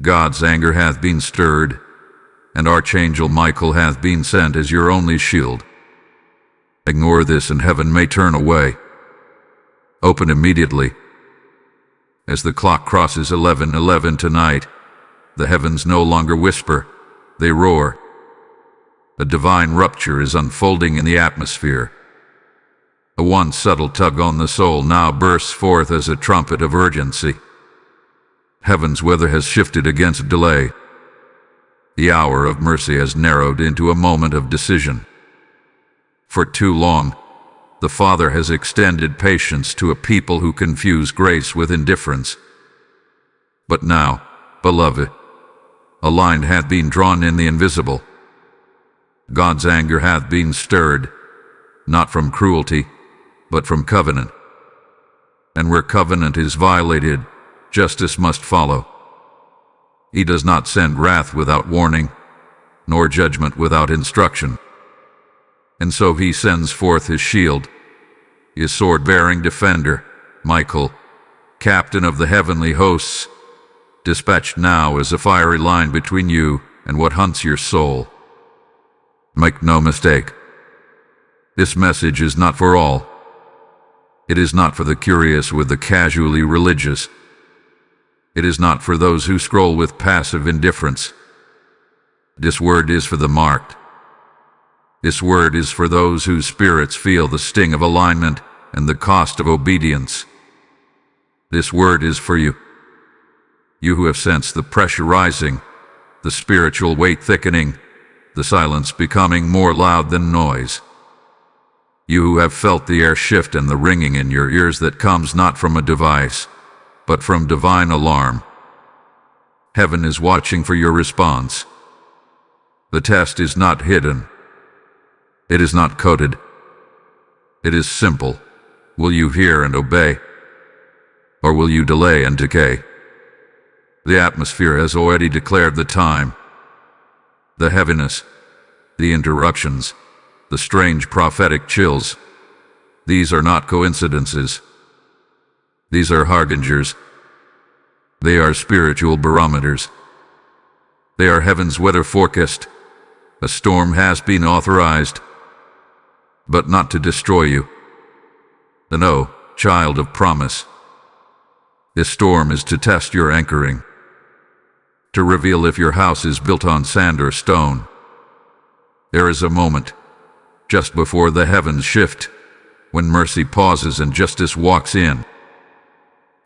God's anger hath been stirred, and Archangel Michael hath been sent as your only shield. Ignore this and heaven may turn away. Open immediately. As the clock crosses 11:11 tonight, the heavens no longer whisper, they roar. A divine rupture is unfolding in the atmosphere. A once subtle tug on the soul now bursts forth as a trumpet of urgency. Heaven's weather has shifted against delay. The hour of mercy has narrowed into a moment of decision. For too long, the Father has extended patience to a people who confuse grace with indifference. But now, beloved, a line hath been drawn in the invisible. God's anger hath been stirred, not from cruelty, but from covenant. And where covenant is violated, justice must follow. He does not send wrath without warning, nor judgment without instruction. And so he sends forth his shield, his sword-bearing defender, Michael, captain of the heavenly hosts, dispatched now as a fiery line between you and what hunts your soul. Make no mistake. This message is not for all. It is not for the curious with the casually religious. It is not for those who scroll with passive indifference. This word is for the marked. This word is for those whose spirits feel the sting of alignment and the cost of obedience. This word is for you. You who have sensed the pressure rising, the spiritual weight thickening, the silence becoming more loud than noise. You who have felt the air shift and the ringing in your ears that comes not from a device, but from divine alarm. Heaven is watching for your response. The test is not hidden. It is not coded. It is simple. Will you hear and obey? Or will you delay and decay? The atmosphere has already declared the time. The heaviness, the interruptions, the strange prophetic chills. These are not coincidences. These are harbingers. They are spiritual barometers. They are heaven's weather forecast. A storm has been authorized, but not to destroy you. No, child of promise. This storm is to test your anchoring, to reveal if your house is built on sand or stone. There is a moment, just before the heavens shift, when mercy pauses and justice walks in.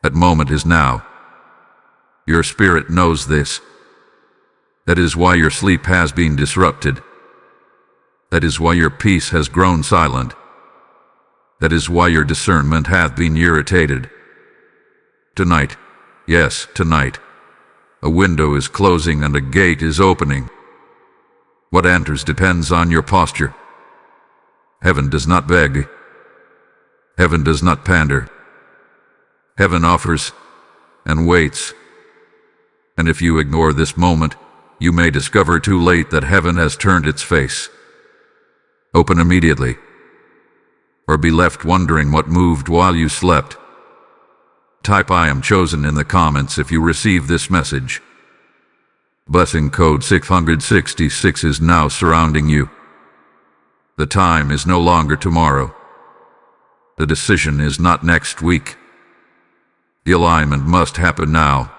That moment is now. Your spirit knows this. That is why your sleep has been disrupted. That is why your peace has grown silent. That is why your discernment hath been irritated. Tonight, yes, tonight, a window is closing and a gate is opening. What enters depends on your posture. Heaven does not beg. Heaven does not pander. Heaven offers and waits. And if you ignore this moment, you may discover too late that heaven has turned its face. Open immediately, or be left wondering what moved while you slept. Type "I am chosen" in the comments if you receive this message. Blessing code 666 is now surrounding you. The time is no longer tomorrow. The decision is not next week. The alignment must happen now.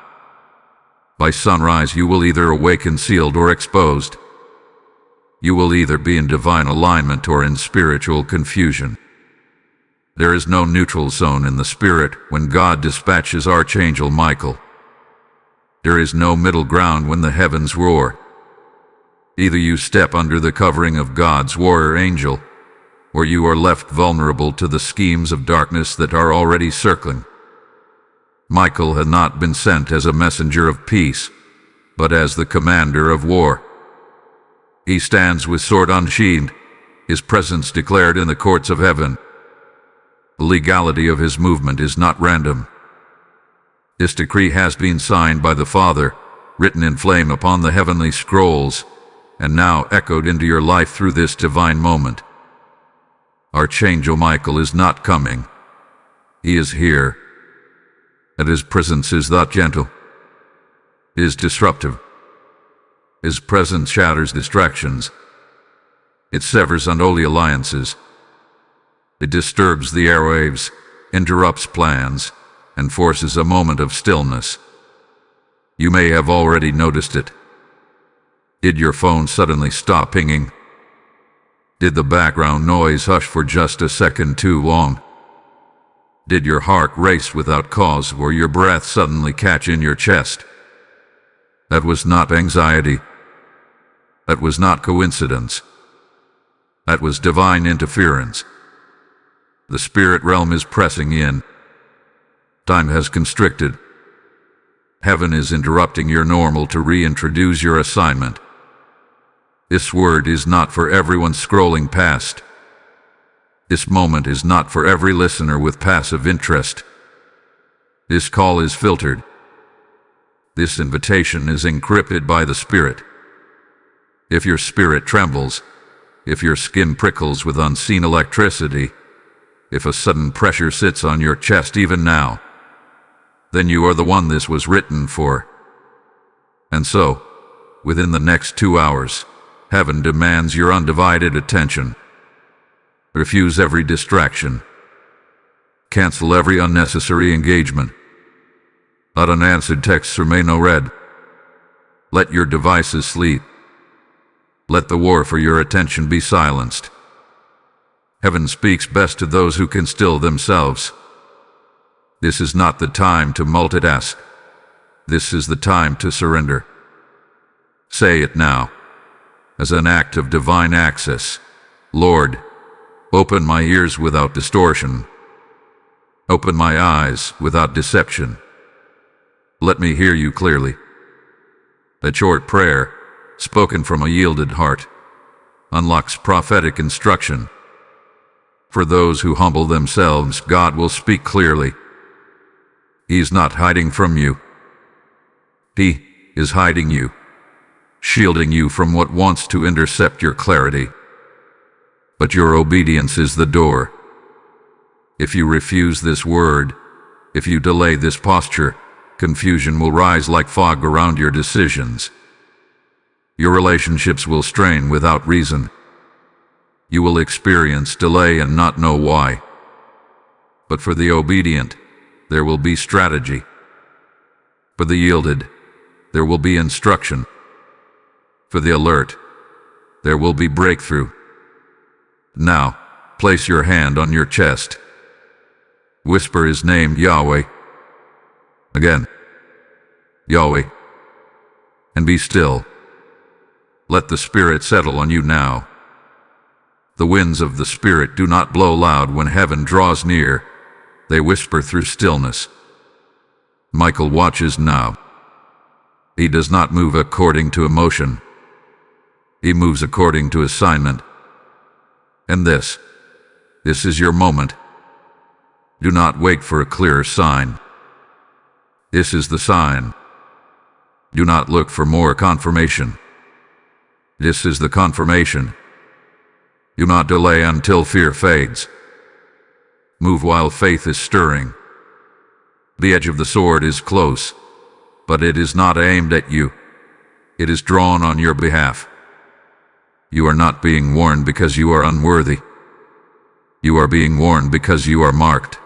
By sunrise you will either awaken sealed or exposed. You will either be in divine alignment or in spiritual confusion. There is no neutral zone in the spirit when God dispatches Archangel Michael. There is no middle ground when the heavens roar. Either you step under the covering of God's warrior angel, or you are left vulnerable to the schemes of darkness that are already circling. Michael had not been sent as a messenger of peace, but as the commander of war. He stands with sword unsheathed, his presence declared in the courts of heaven. The legality of his movement is not random. This decree has been signed by the Father, written in flame upon the heavenly scrolls, and now echoed into your life through this divine moment. Archangel Michael is not coming. He is here, and his presence is that gentle. is disruptive. His presence shatters distractions. It severs unholy alliances. It disturbs the airwaves, interrupts plans, and forces a moment of stillness. You may have already noticed it. Did your phone suddenly stop pinging? Did the background noise hush for just a second too long? Did your heart race without cause, or your breath suddenly catch in your chest? That was not anxiety. That was not coincidence. That was divine interference. The spirit realm is pressing in. Time has constricted. Heaven is interrupting your normal to reintroduce your assignment. This word is not for everyone scrolling past. This moment is not for every listener with passive interest. This call is filtered. This invitation is encrypted by the Spirit. If your spirit trembles, if your skin prickles with unseen electricity, if a sudden pressure sits on your chest even now, then you are the one this was written for. And so, within the next 2 hours, heaven demands your undivided attention. Refuse every distraction. Cancel every unnecessary engagement. Let unanswered texts remain unread. Let your devices sleep. Let the war for your attention be silenced. Heaven speaks best to those who can still themselves. This is not the time to multitask. This is the time to surrender. Say it now, as an act of divine access. Lord, open my ears without distortion. Open my eyes without deception. Let me hear you clearly. A short prayer, spoken from a yielded heart, unlocks prophetic instruction. For those who humble themselves, God will speak clearly. He's not hiding from you. He is hiding you, shielding you from what wants to intercept your clarity. But your obedience is the door. If you refuse this word, if you delay this posture, confusion will rise like fog around your decisions. Your relationships will strain without reason. You will experience delay and not know why. But for the obedient, there will be strategy. For the yielded, there will be instruction. For the alert, there will be breakthrough. Now, place your hand on your chest. Whisper his name, Yahweh. Again, Yahweh. And be still. Let the Spirit settle on you now. The winds of the Spirit do not blow loud when heaven draws near. They whisper through stillness. Michael watches now. He does not move according to emotion. He moves according to assignment. And this is your moment. Do not wait for a clearer sign. This is the sign. Do not look for more confirmation. This is the confirmation. Do not delay until fear fades. Move while faith is stirring. The edge of the sword is close, but it is not aimed at you. It is drawn on your behalf. You are not being warned because you are unworthy. You are being warned because you are marked.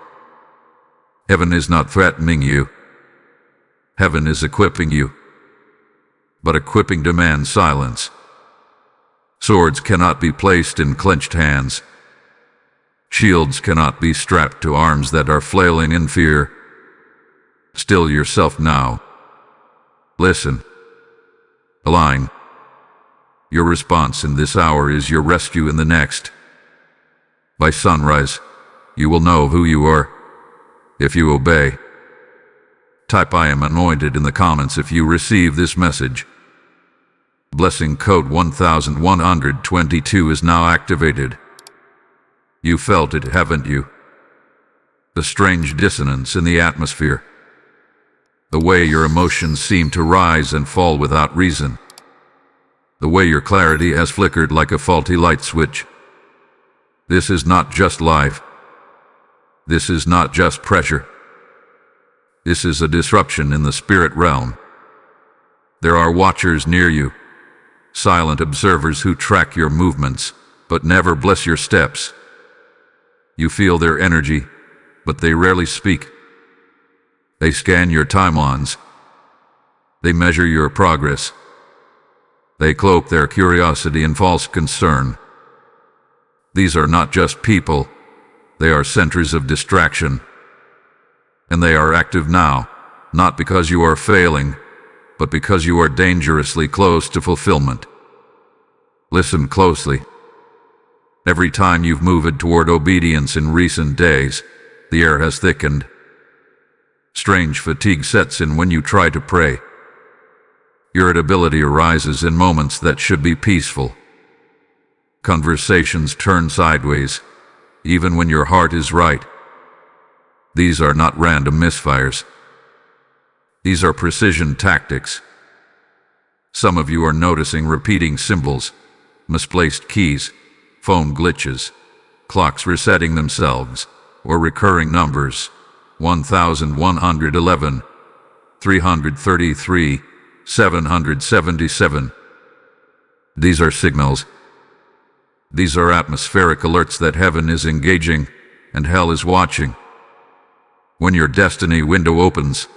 Heaven is not threatening you. Heaven is equipping you. But equipping demands silence. Swords cannot be placed in clenched hands. Shields cannot be strapped to arms that are flailing in fear. Still yourself now. Listen. Align. Your response in this hour is your rescue in the next. By sunrise, you will know who you are if you obey. Type I am anointed in the comments if you receive this message. Blessing code 1122 is now activated. You felt it, haven't you? The strange dissonance in the atmosphere. The way your emotions seem to rise and fall without reason. The way your clarity has flickered like a faulty light switch. This is not just life. This is not just pressure. This is a disruption in the spirit realm. There are watchers near you, silent observers who track your movements, but never bless your steps. You feel their energy, but they rarely speak. They scan your timelines. They measure your progress. They cloak their curiosity in false concern. These are not just people, they are centers of distraction. And they are active now, not because you are failing, but because you are dangerously close to fulfillment. Listen closely. Every time you've moved toward obedience in recent days, the air has thickened. Strange fatigue sets in when you try to pray. Irritability arises in moments that should be peaceful. Conversations turn sideways, even when your heart is right. These are not random misfires. These are precision tactics. Some of you are noticing repeating symbols, misplaced keys, phone glitches, clocks resetting themselves, or recurring numbers. 1111, 333, 777. These are signals. These are atmospheric alerts that heaven is engaging and hell is watching. When your destiny window opens,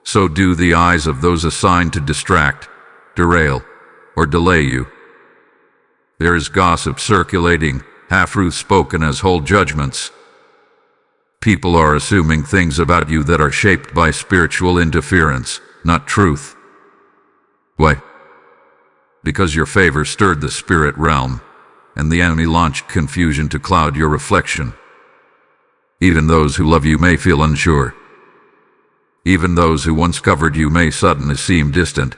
so do the eyes of those assigned to distract, derail, or delay you. There is gossip circulating, half-truths spoken as whole judgments. People are assuming things about you that are shaped by spiritual interference, not truth. Why? Because your favor stirred the spirit realm, and the enemy launched confusion to cloud your reflection. Even those who love you may feel unsure. Even those who once covered you may suddenly seem distant.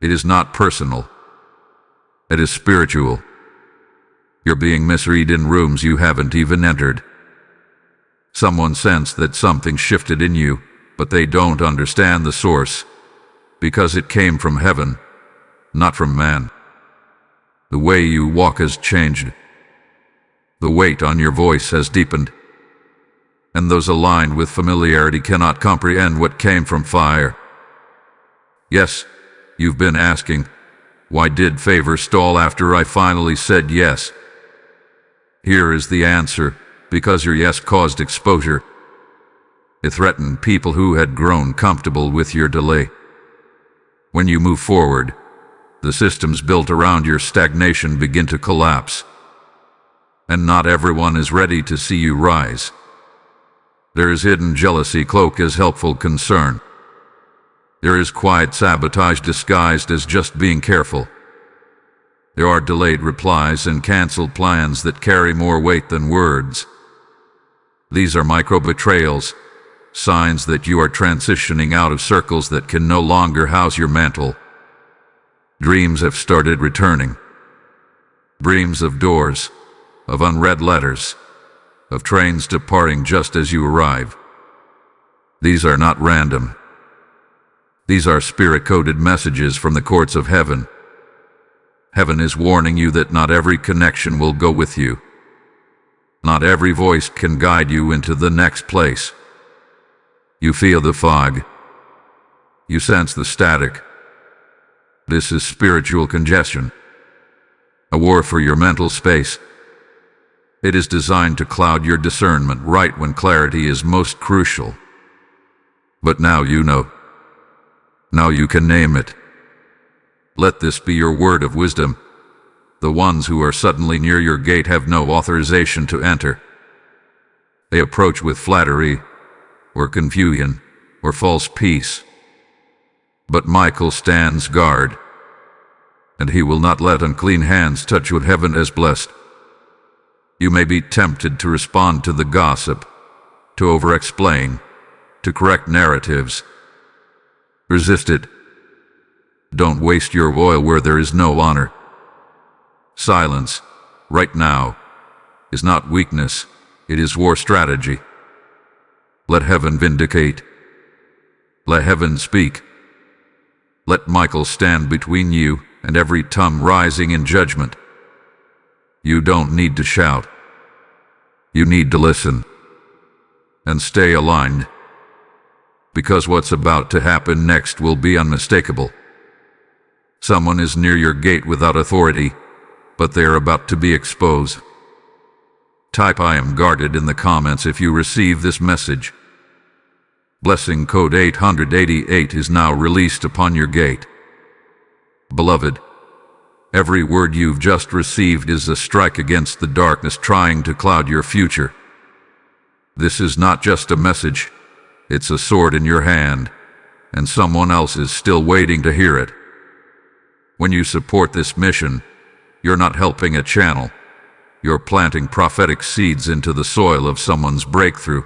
It is not personal. It is spiritual. You're being misread in rooms you haven't even entered. Someone sensed that something shifted in you, but they don't understand the source, because it came from heaven, not from man. The way you walk has changed. The weight on your voice has deepened. And those aligned with familiarity cannot comprehend what came from fire. Yes, you've been asking, why did favor stall after I finally said yes? Here is the answer, because your yes caused exposure. It threatened people who had grown comfortable with your delay. When you move forward, the systems built around your stagnation begin to collapse. And not everyone is ready to see you rise. There is hidden jealousy cloaked as helpful concern. There is quiet sabotage disguised as just being careful. There are delayed replies and canceled plans that carry more weight than words. These are micro-betrayals, signs that you are transitioning out of circles that can no longer house your mantle. Dreams have started returning. Dreams of doors, of unread letters, of trains departing just as you arrive. These are not random. These are spirit-coded messages from the courts of heaven. Heaven is warning you that not every connection will go with you. Not every voice can guide you into the next place. You feel the fog. You sense the static. This is spiritual congestion. A war for your mental space. It is designed to cloud your discernment right when clarity is most crucial. But now you know. Now you can name it. Let this be your word of wisdom. The ones who are suddenly near your gate have no authorization to enter. They approach with flattery, or confusion, or false peace. But Michael stands guard, and he will not let unclean hands touch what heaven has blessed. You may be tempted to respond to the gossip, to over-explain, to correct narratives. Resist it. Don't waste your oil where there is no honor. Silence, right now, is not weakness, it is war strategy. Let heaven vindicate. Let heaven speak. Let Michael stand between you and every tongue rising in judgment. You don't need to shout. You need to listen. And stay aligned. because what's about to happen next will be unmistakable. Someone is near your gate without authority, but they are about to be exposed. Type "I am guarded" in the comments if you receive this message. Blessing code 888 is now released upon your gate. Beloved, every word you've just received is a strike against the darkness trying to cloud your future. This is not just a message, it's a sword in your hand, and someone else is still waiting to hear it. When you support this mission, you're not helping a channel. You're planting prophetic seeds into the soil of someone's breakthrough.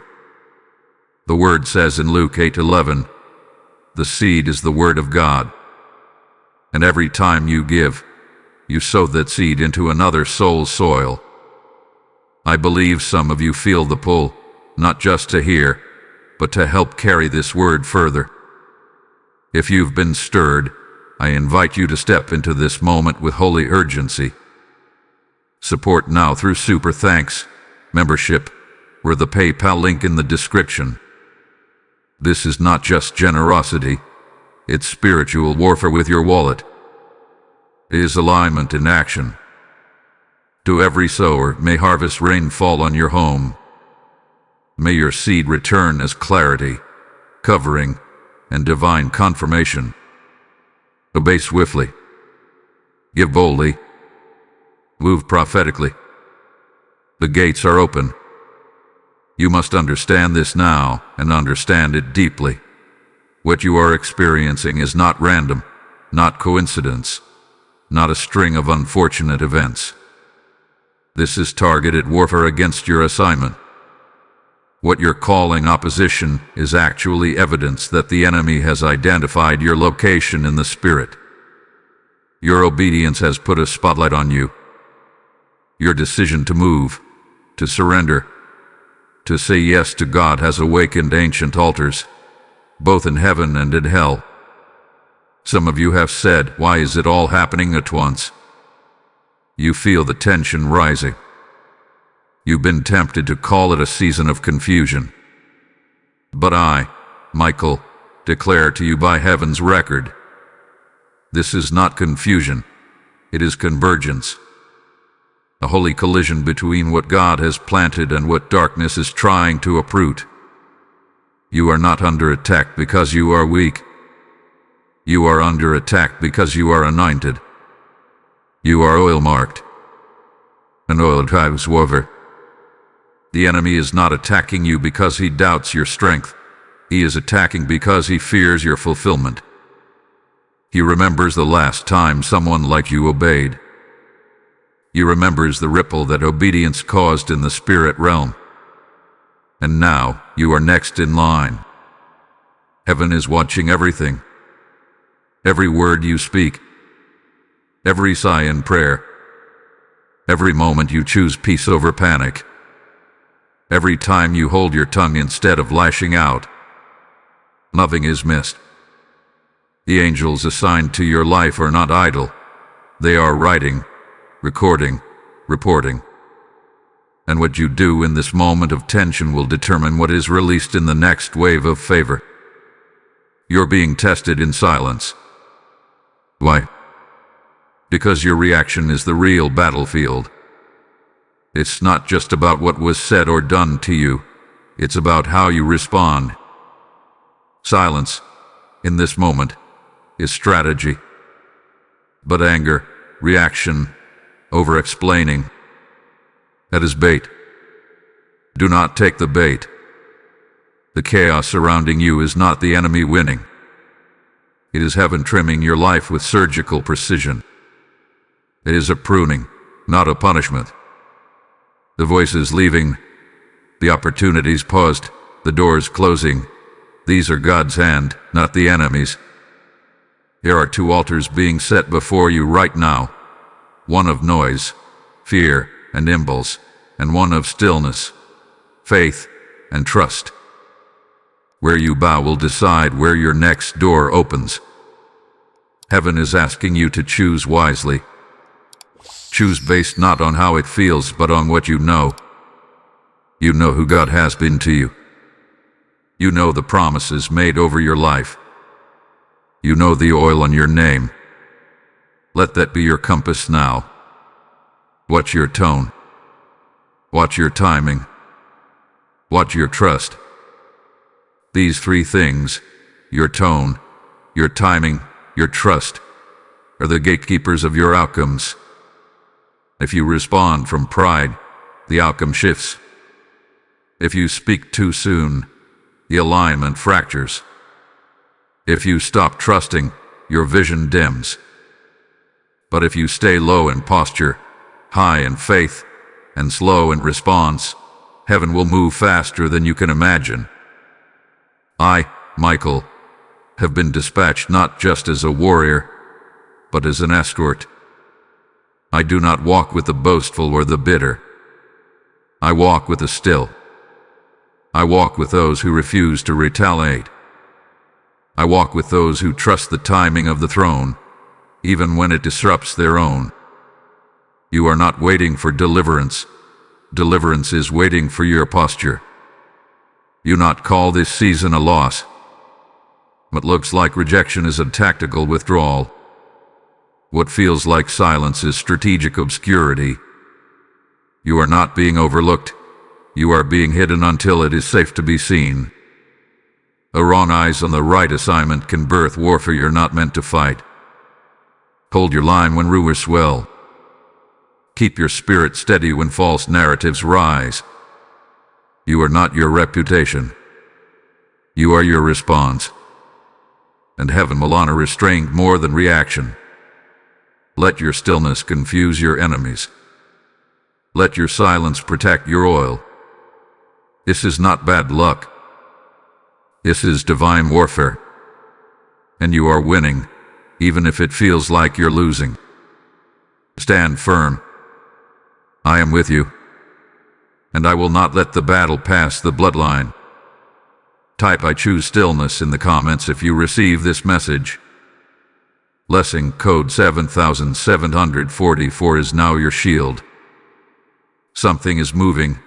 The word says in Luke 8:11, the seed is the word of God. And every time you give, you sow that seed into another soul's soil. I believe some of you feel the pull, not just to hear, but to help carry this word further. If you've been stirred, I invite you to step into this moment with holy urgency. Support now through Super Thanks membership, or the PayPal link in the description. This is not just generosity, it's spiritual warfare with your wallet. It is alignment in action. To every sower, may harvest rain fall on your home. May your seed return as clarity, covering, and divine confirmation. Obey swiftly. Give boldly. Move prophetically. The gates are open. You must understand this now and understand it deeply. What you are experiencing is not random, not coincidence, not a string of unfortunate events. This is targeted warfare against your assignment. What you're calling opposition is actually evidence that the enemy has identified your location in the spirit. Your obedience has put a spotlight on you. Your decision to move, to surrender, to say yes to God has awakened ancient altars, both in heaven and in hell. Some of you have said, "Why is it all happening at once?" You feel the tension rising. You've been tempted to call it a season of confusion. But I, Michael, declare to you by heaven's record, this is not confusion, it is convergence. A holy collision between what God has planted and what darkness is trying to uproot. You are not under attack because you are weak. You are under attack because you are anointed. You are oil-marked. An oil drives warfare. The enemy is not attacking you because he doubts your strength. He is attacking because he fears your fulfillment. He remembers the last time someone like you obeyed. He remembers the ripple that obedience caused in the spirit realm. And now, you are next in line. Heaven is watching everything. Every word you speak. Every sigh in prayer. Every moment you choose peace over panic. Every time you hold your tongue instead of lashing out. Nothing is missed. The angels assigned to your life are not idle. They are writing, recording, reporting. And what you do in this moment of tension will determine what is released in the next wave of favor. You're being tested in silence. Why? Because your reaction is the real battlefield. It's not just about what was said or done to you. It's about how you respond. Silence, in this moment, is strategy. But anger, reaction, over-explaining, that is bait. Do not take the bait. The chaos surrounding you is not the enemy winning. It is heaven trimming your life with surgical precision. It is a pruning, not a punishment. The voices leaving, the opportunities paused, the doors closing. These are God's hand, not the enemy's. There are two altars being set before you right now. One of noise, fear, and impulse, and one of stillness, faith, and trust. Where you bow will decide where your next door opens. Heaven is asking you to choose wisely. Choose based not on how it feels, but on what you know. You know who God has been to you. You know the promises made over your life. You know the oil on your name. Let that be your compass now. Watch your tone. Watch your timing. Watch your trust. These three things, your tone, your timing, your trust, are the gatekeepers of your outcomes. If you respond from pride, the outcome shifts. If you speak too soon, the alignment fractures. If you stop trusting, your vision dims. But if you stay low in posture, high in faith, and slow in response, heaven will move faster than you can imagine. I, Michael, have been dispatched not just as a warrior, but as an escort. I do not walk with the boastful or the bitter. I walk with the still. I walk with those who refuse to retaliate. I walk with those who trust the timing of the throne, even when it disrupts their own. You are not waiting for deliverance. Deliverance is waiting for your posture. You not call this season a loss. What looks like rejection is a tactical withdrawal. What feels like silence is strategic obscurity. You are not being overlooked. You are being hidden until it is safe to be seen. The wrong eyes on the right assignment can birth warfare you're not meant to fight. Hold your line when rumors swell. Keep your spirit steady when false narratives rise. You are not your reputation. You are your response. And heaven will honor restraint more than reaction. Let your stillness confuse your enemies. Let your silence protect your oil. This is not bad luck. This is divine warfare. And you are winning, even if it feels like you're losing. Stand firm. I am with you. And I will not let the battle pass the bloodline. Type "I choose stillness" in the comments if you receive this message. Blessing code 7744 is now your shield. Something is moving,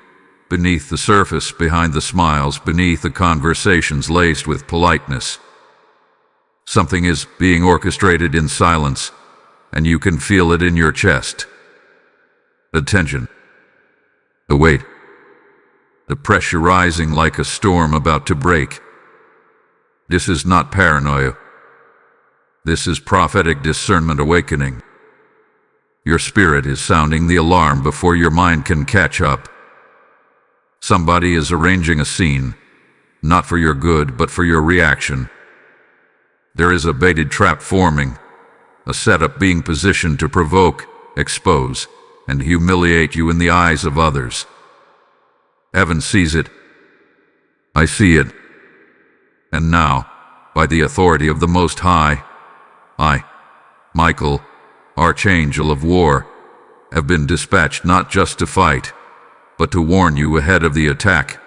beneath the surface, behind the smiles, beneath the conversations laced with politeness. Something is being orchestrated in silence, and you can feel it in your chest. Attention. The weight. The pressure rising like a storm about to break. This is not paranoia. This is prophetic discernment awakening. Your spirit is sounding the alarm before your mind can catch up. Somebody is arranging a scene, not for your good, but for your reaction. There is a baited trap forming, a setup being positioned to provoke, expose, and humiliate you in the eyes of others. Heaven sees it. I see it. And now, by the authority of the Most High, I, Michael, Archangel of War, have been dispatched not just to fight, but to warn you ahead of the attack.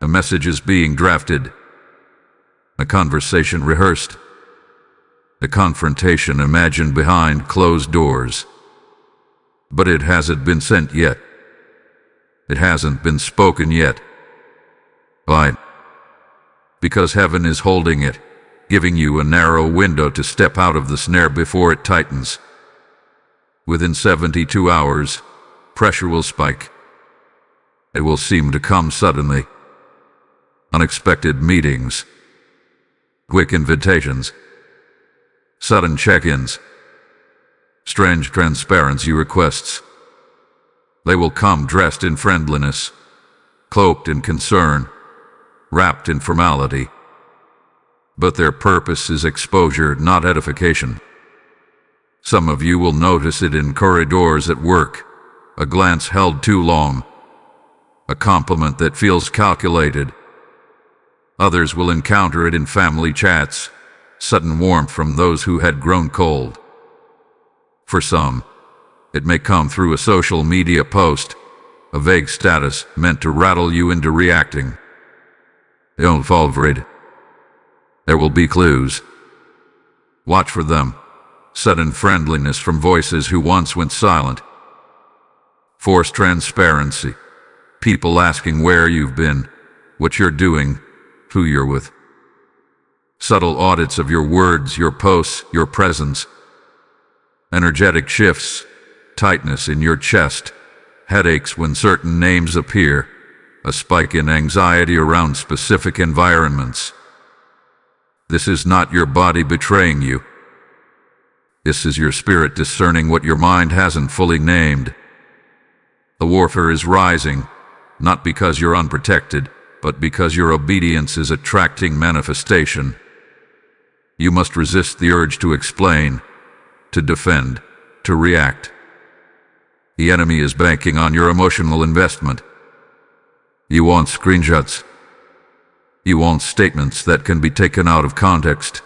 A message is being drafted. A conversation rehearsed. A confrontation imagined behind closed doors. But it hasn't been sent yet. It hasn't been spoken yet. Why? Because heaven is holding it, giving you a narrow window to step out of the snare before it tightens. Within 72 hours, pressure will spike. It will seem to come suddenly. Unexpected meetings. Quick invitations. Sudden check-ins. Strange transparency requests. They will come dressed in friendliness, cloaked in concern, wrapped in formality. But their purpose is exposure, not edification. Some of you will notice it in corridors at work, a glance held too long, a compliment that feels calculated. Others will encounter it in family chats, sudden warmth from those who had grown cold. For some, it may come through a social media post, a vague status meant to rattle you into reacting. Don't fall for it. There will be clues. Watch for them. Sudden friendliness from voices who once went silent. Forced transparency. People asking where you've been, what you're doing, who you're with. Subtle audits of your words, your posts, your presence. Energetic shifts, tightness in your chest, headaches when certain names appear, a spike in anxiety around specific environments. This is not your body betraying you. This is your spirit discerning what your mind hasn't fully named. The warfare is rising, not because you're unprotected, but because your obedience is attracting manifestation. You must resist the urge to explain, to defend, to react. The enemy is banking on your emotional investment. You want screenshots. You want statements that can be taken out of context.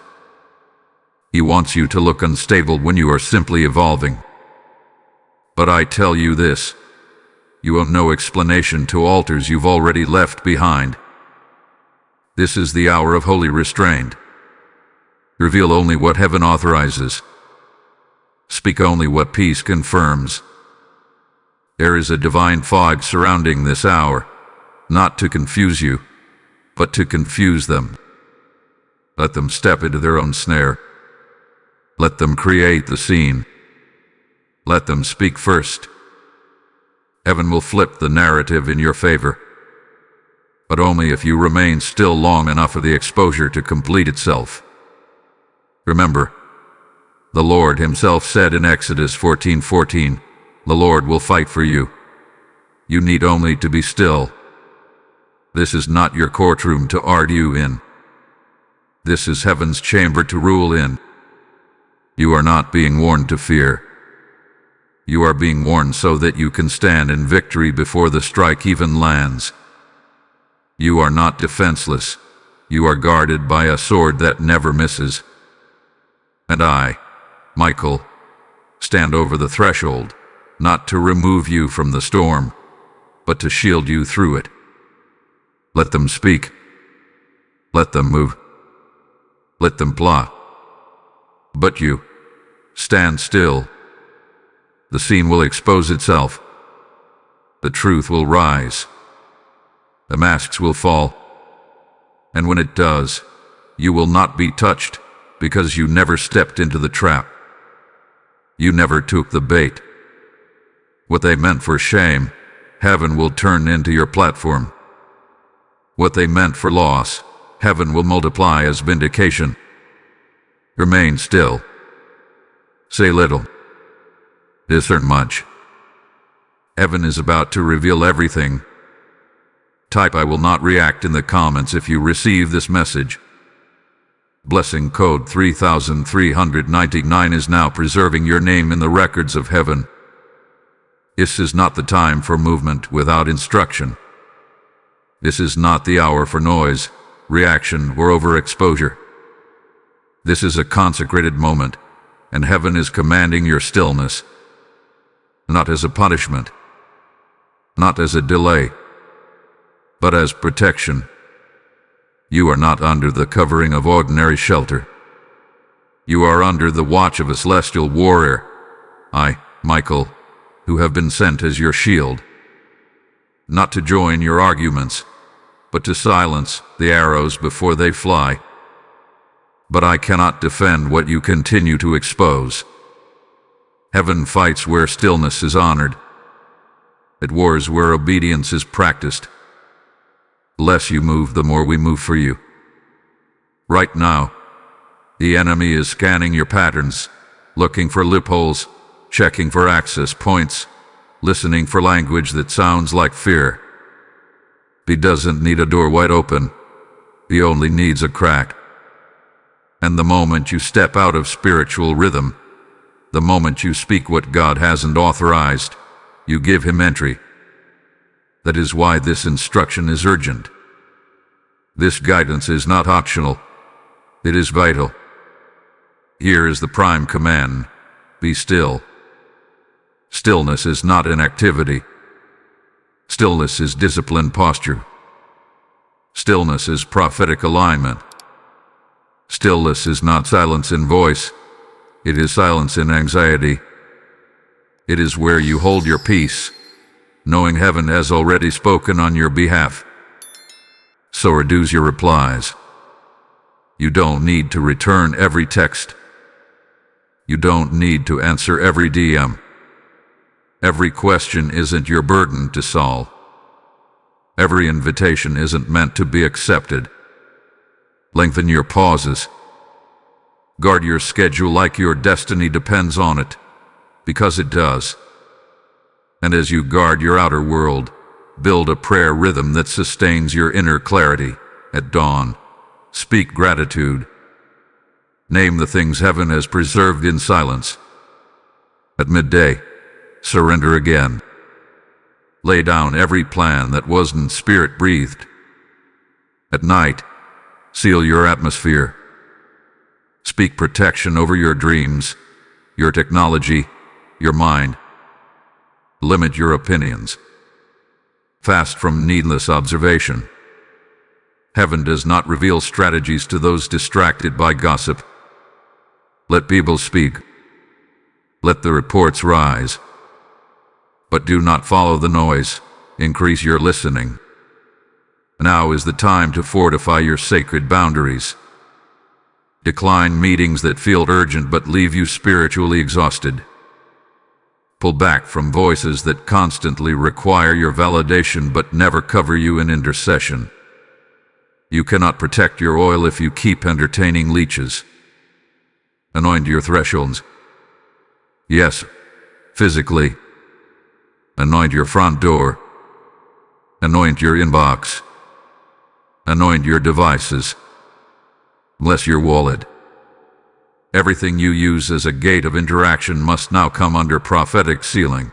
He wants you to look unstable when you are simply evolving. But I tell you this, you have no explanation to altars you've already left behind. This is the hour of holy restraint. Reveal only what heaven authorizes. Speak only what peace confirms. There is a divine fog surrounding this hour, not to confuse you, but to confuse them. Let them step into their own snare. Let them create the scene. Let them speak first. Heaven will flip the narrative in your favor, but only if you remain still long enough for the exposure to complete itself. Remember, the Lord himself said in Exodus 14:14, "The Lord will fight for you. You need only to be still." This is not your courtroom to argue in. This is heaven's chamber to rule in. You are not being warned to fear. You are being warned so that you can stand in victory before the strike even lands. You are not defenseless. You are guarded by a sword that never misses. And I, Michael, stand over the threshold, not to remove you from the storm, but to shield you through it. Let them speak. Let them move. Let them plot. But you, stand still. The scene will expose itself. The truth will rise. The masks will fall. And when it does, you will not be touched, because you never stepped into the trap. You never took the bait. What they meant for shame, heaven will turn into your platform. What they meant for loss, heaven will multiply as vindication. Remain still. Say little. Discern much. Heaven is about to reveal everything. Type "I will not react" in the comments if you receive this message. Blessing code 3399 is now preserving your name in the records of heaven. This is not the time for movement without instruction. This is not the hour for noise, reaction, or overexposure. This is a consecrated moment, and heaven is commanding your stillness. Not as a punishment, not as a delay, but as protection. You are not under the covering of ordinary shelter. You are under the watch of a celestial warrior, I, Michael, who have been sent as your shield. Not to join your arguments, but to silence the arrows before they fly. But I cannot defend what you continue to expose. Heaven fights where stillness is honored. It wars where obedience is practiced. The less you move, the more we move for you. Right now, the enemy is scanning your patterns, looking for loopholes, checking for access points, listening for language that sounds like fear. He doesn't need a door wide open. He only needs a crack. And the moment you step out of spiritual rhythm, the moment you speak what God hasn't authorized, you give him entry. That is why this instruction is urgent. This guidance is not optional. It is vital. Here is the prime command: be still. Stillness is not inactivity. Stillness is disciplined posture. Stillness is prophetic alignment. Stillness is not silence in voice. It is silence in anxiety. It is where you hold your peace, knowing heaven has already spoken on your behalf. So reduce your replies. You don't need to return every text. You don't need to answer every DM. Every question isn't your burden to solve. Every invitation isn't meant to be accepted. Lengthen your pauses. Guard your schedule like your destiny depends on it, because it does. And as you guard your outer world, build a prayer rhythm that sustains your inner clarity. At dawn, speak gratitude. Name the things heaven has preserved in silence. At midday, surrender again. Lay down every plan that wasn't spirit-breathed. At night, seal your atmosphere. Speak protection over your dreams, your technology, your mind. Limit your opinions. Fast from needless observation. Heaven does not reveal strategies to those distracted by gossip. Let people speak. Let the reports rise. But do not follow the noise. Increase your listening. Now is the time to fortify your sacred boundaries. Decline meetings that feel urgent but leave you spiritually exhausted. Pull back from voices that constantly require your validation but never cover you in intercession. You cannot protect your oil if you keep entertaining leeches. Anoint your thresholds. Yes, physically. Anoint your front door. Anoint your inbox. Anoint your devices. Bless your wallet. Everything you use as a gate of interaction must now come under prophetic sealing.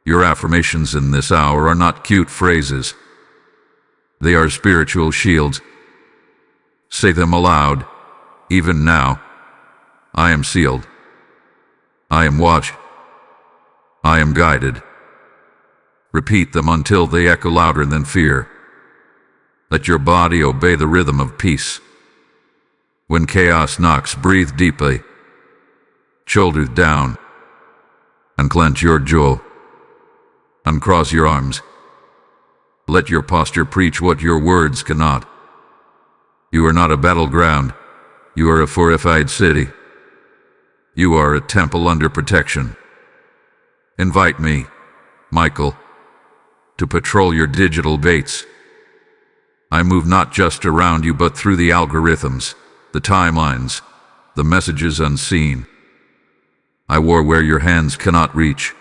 Your affirmations in this hour are not cute phrases. They are spiritual shields. Say them aloud, even now. I am sealed. I am watched. I am guided. Repeat them until they echo louder than fear. Let your body obey the rhythm of peace. When chaos knocks, breathe deeply. Shoulders down. Unclench your jaw. Uncross your arms. Let your posture preach what your words cannot. You are not a battleground. You are a fortified city. You are a temple under protection. Invite me, Michael, to patrol your digital gates. I move not just around you but through the algorithms, the timelines, the messages unseen. I war where your hands cannot reach,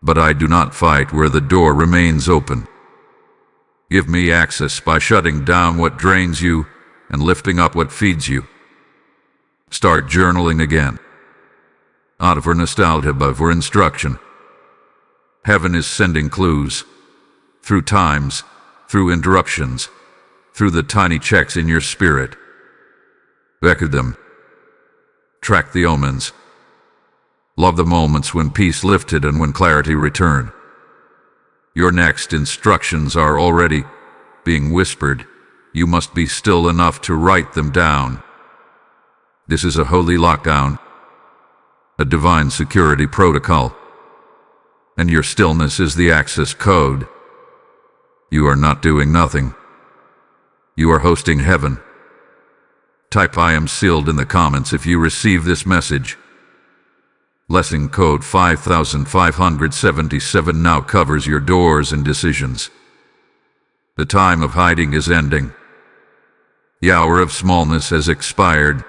but I do not fight where the door remains open. Give me access by shutting down what drains you and lifting up what feeds you. Start journaling again. Not for nostalgia, but for instruction. Heaven is sending clues. Through times, through interruptions, through the tiny checks in your spirit. Record them. Track the omens. Love the moments when peace lifted and when clarity returned. Your next instructions are already being whispered. You must be still enough to write them down. This is a holy lockdown, a divine security protocol, and your stillness is the access code. You are not doing nothing. You are hosting heaven. Type I am sealed in the comments if you receive this message. Blessing code 5577 now covers your doors and decisions. The time of hiding is ending. The hour of smallness has expired.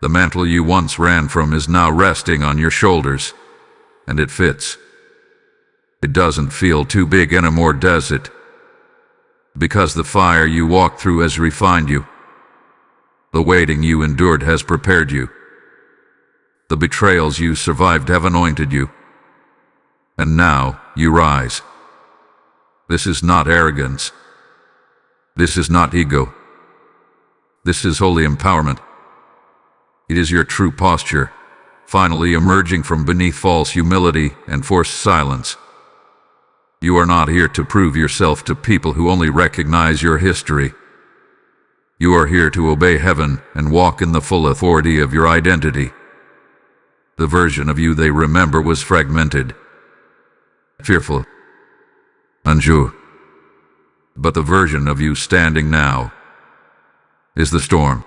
The mantle you once ran from is now resting on your shoulders, and it fits. It doesn't feel too big anymore, does it? Because the fire you walked through has refined you. The waiting you endured has prepared you. The betrayals you survived have anointed you. And now you rise. This is not arrogance. This is not ego. This is holy empowerment. It is your true posture, finally emerging from beneath false humility and forced silence. You are not here to prove yourself to people who only recognize your history. You are here to obey heaven and walk in the full authority of your identity. The version of you they remember was fragmented, fearful, unsure. But the version of you standing now is the storm.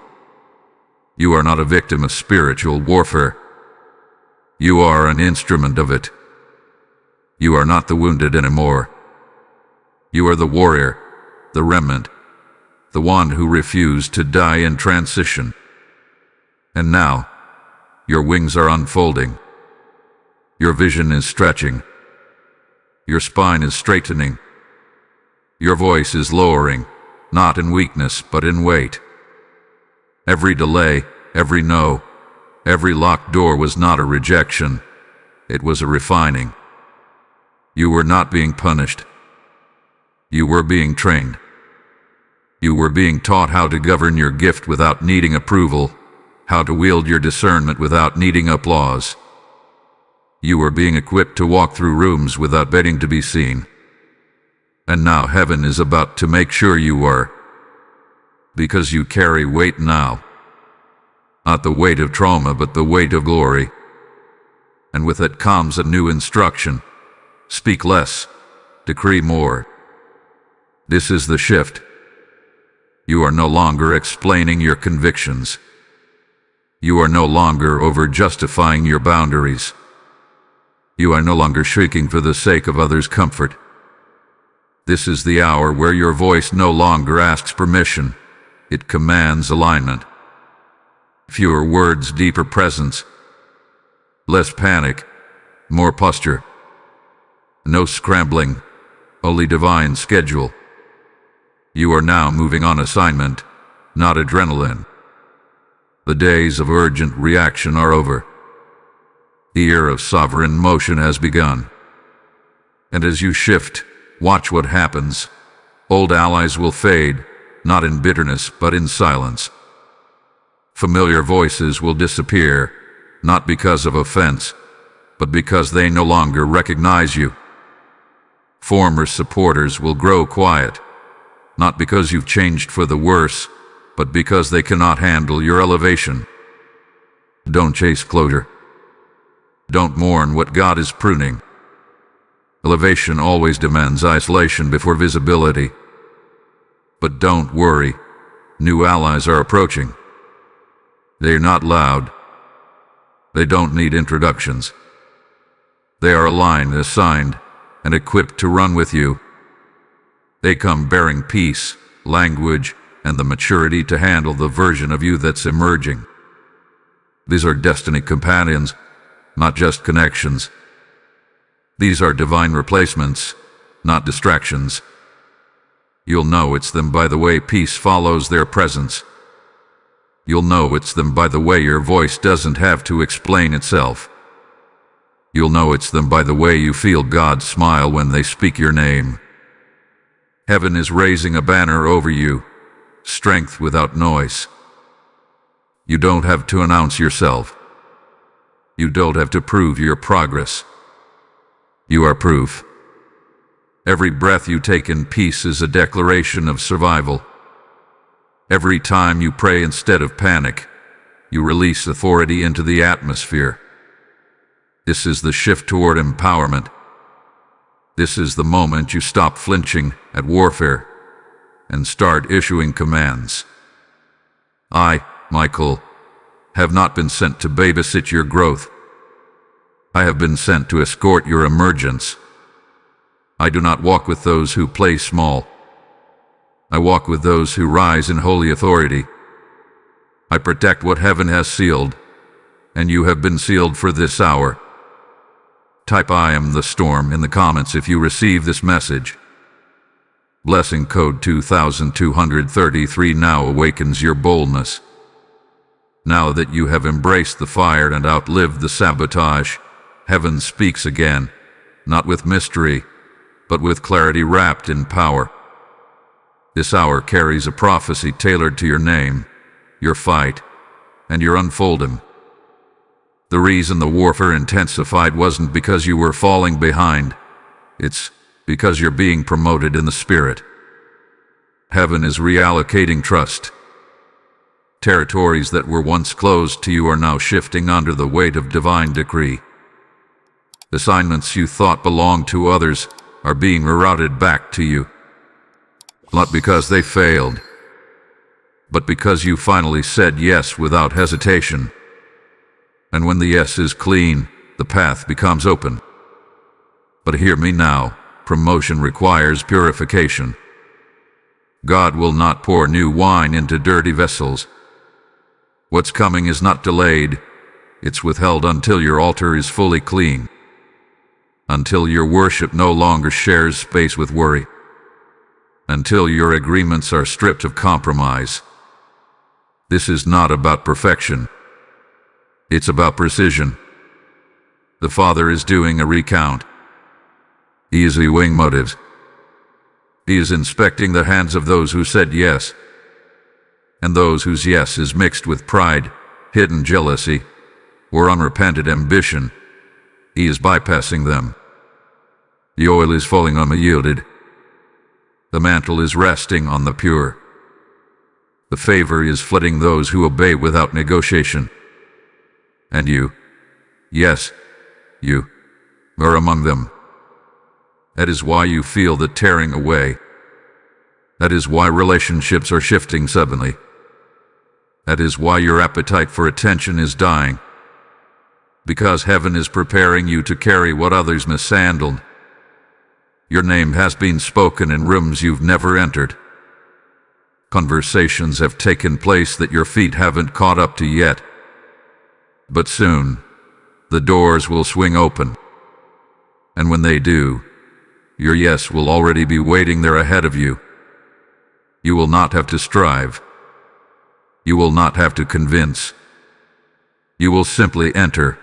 You are not a victim of spiritual warfare. You are an instrument of it. You are not the wounded anymore. You are the warrior, the remnant, the one who refused to die in transition. And now, your wings are unfolding. Your vision is stretching. Your spine is straightening. Your voice is lowering, not in weakness, but in weight. Every delay, every no, every locked door was not a rejection. It was a refining. You were not being punished. You were being trained. You were being taught how to govern your gift without needing approval, how to wield your discernment without needing applause. You were being equipped to walk through rooms without begging to be seen. And now heaven is about to make sure you are. Because you carry weight now. Not the weight of trauma, but the weight of glory. And with it comes a new instruction. Speak less, decree more. This is the shift. You are no longer explaining your convictions. You are no longer over-justifying your boundaries. You are no longer shrieking for the sake of others' comfort. This is the hour where your voice no longer asks permission. It commands alignment. Fewer words, deeper presence. Less panic, more posture. No scrambling, only divine schedule. You are now moving on assignment, not adrenaline. The days of urgent reaction are over. The era of sovereign motion has begun. And as you shift, watch what happens. Old allies will fade, not in bitterness, but in silence. Familiar voices will disappear, not because of offense, but because they no longer recognize you. Former supporters will grow quiet, not because you've changed for the worse, but because they cannot handle your elevation. Don't chase closure. Don't mourn what God is pruning. Elevation always demands isolation before visibility. But don't worry, new allies are approaching. They're not loud. They don't need introductions. They are aligned, assigned, and equipped to run with you. They come bearing peace, language, and the maturity to handle the version of you that's emerging. These are destiny companions, not just connections. These are divine replacements, not distractions. You'll know it's them by the way peace follows their presence. You'll know it's them by the way your voice doesn't have to explain itself. You'll know it's them by the way you feel God smile when they speak your name. Heaven is raising a banner over you, strength without noise. You don't have to announce yourself. You don't have to prove your progress. You are proof. Every breath you take in peace is a declaration of survival. Every time you pray instead of panic, you release authority into the atmosphere. This is the shift toward empowerment. This is the moment you stop flinching at warfare and start issuing commands. I, Michael, have not been sent to babysit your growth. I have been sent to escort your emergence. I do not walk with those who play small. I walk with those who rise in holy authority. I protect what heaven has sealed, and you have been sealed for this hour. Type I am the storm in the comments if you receive this message. Blessing code 2233 now awakens your boldness. Now that you have embraced the fire and outlived the sabotage, heaven speaks again, not with mystery, but with clarity wrapped in power. This hour carries a prophecy tailored to your name, your fight, and your unfolding. The reason the warfare intensified wasn't because you were falling behind. It's because you're being promoted in the spirit. Heaven is reallocating trust. Territories that were once closed to you are now shifting under the weight of divine decree. Assignments you thought belonged to others are being rerouted back to you. not because they failed, but because you finally said yes without hesitation. And when the yes is clean, the path becomes open. But hear me now, promotion requires purification. God will not pour new wine into dirty vessels. What's coming is not delayed, it's withheld until your altar is fully clean, until your worship no longer shares space with worry, until your agreements are stripped of compromise. This is not about perfection. It's about precision. The Father is doing a recount. He is viewing motives. He is inspecting the hands of those who said yes, and those whose yes is mixed with pride, hidden jealousy, or unrepented ambition. He is bypassing them. The oil is falling on the yielded. The mantle is resting on the pure. The favor is flooding those who obey without negotiation. And you, yes, you, are among them. That is why you feel the tearing away. That is why relationships are shifting suddenly. That is why your appetite for attention is dying. Because heaven is preparing you to carry what others mishandled. Your name has been spoken in rooms you've never entered. Conversations have taken place that your feet haven't caught up to yet. But soon, the doors will swing open. And when they do, your yes will already be waiting there ahead of you. You will not have to strive. You will not have to convince. You will simply enter,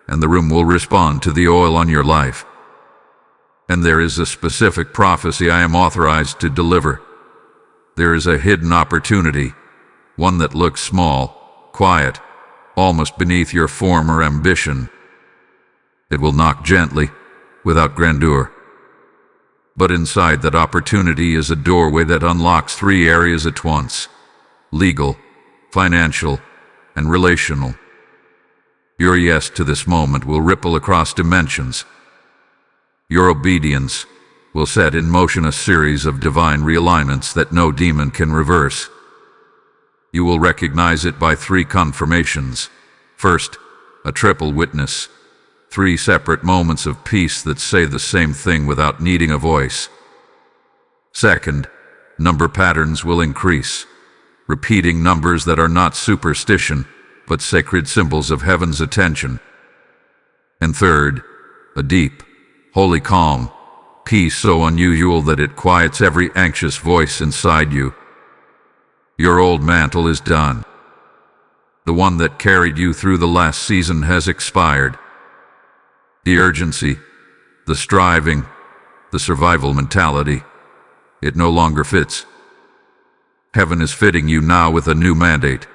and the room will respond to the oil on your life. And there is a specific prophecy I am authorized to deliver. There is a hidden opportunity, one that looks small, quiet, almost beneath your form or ambition. It will knock gently, without grandeur. But inside that opportunity is a doorway that unlocks 3 areas at once: legal, financial, and relational. Your yes to this moment will ripple across dimensions. Your obedience will set in motion a series of divine realignments that no demon can reverse. You will recognize it by 3 confirmations. First, a triple witness. 3 separate moments of peace that say the same thing without needing a voice. Second, number patterns will increase, repeating numbers that are not superstition, but sacred symbols of heaven's attention. And third, a deep, holy calm, peace so unusual that it quiets every anxious voice inside you. Your old mantle is done. The one that carried you through the last season has expired. The urgency, the striving, the survival mentality, it no longer fits. Heaven is fitting you now with a new mandate.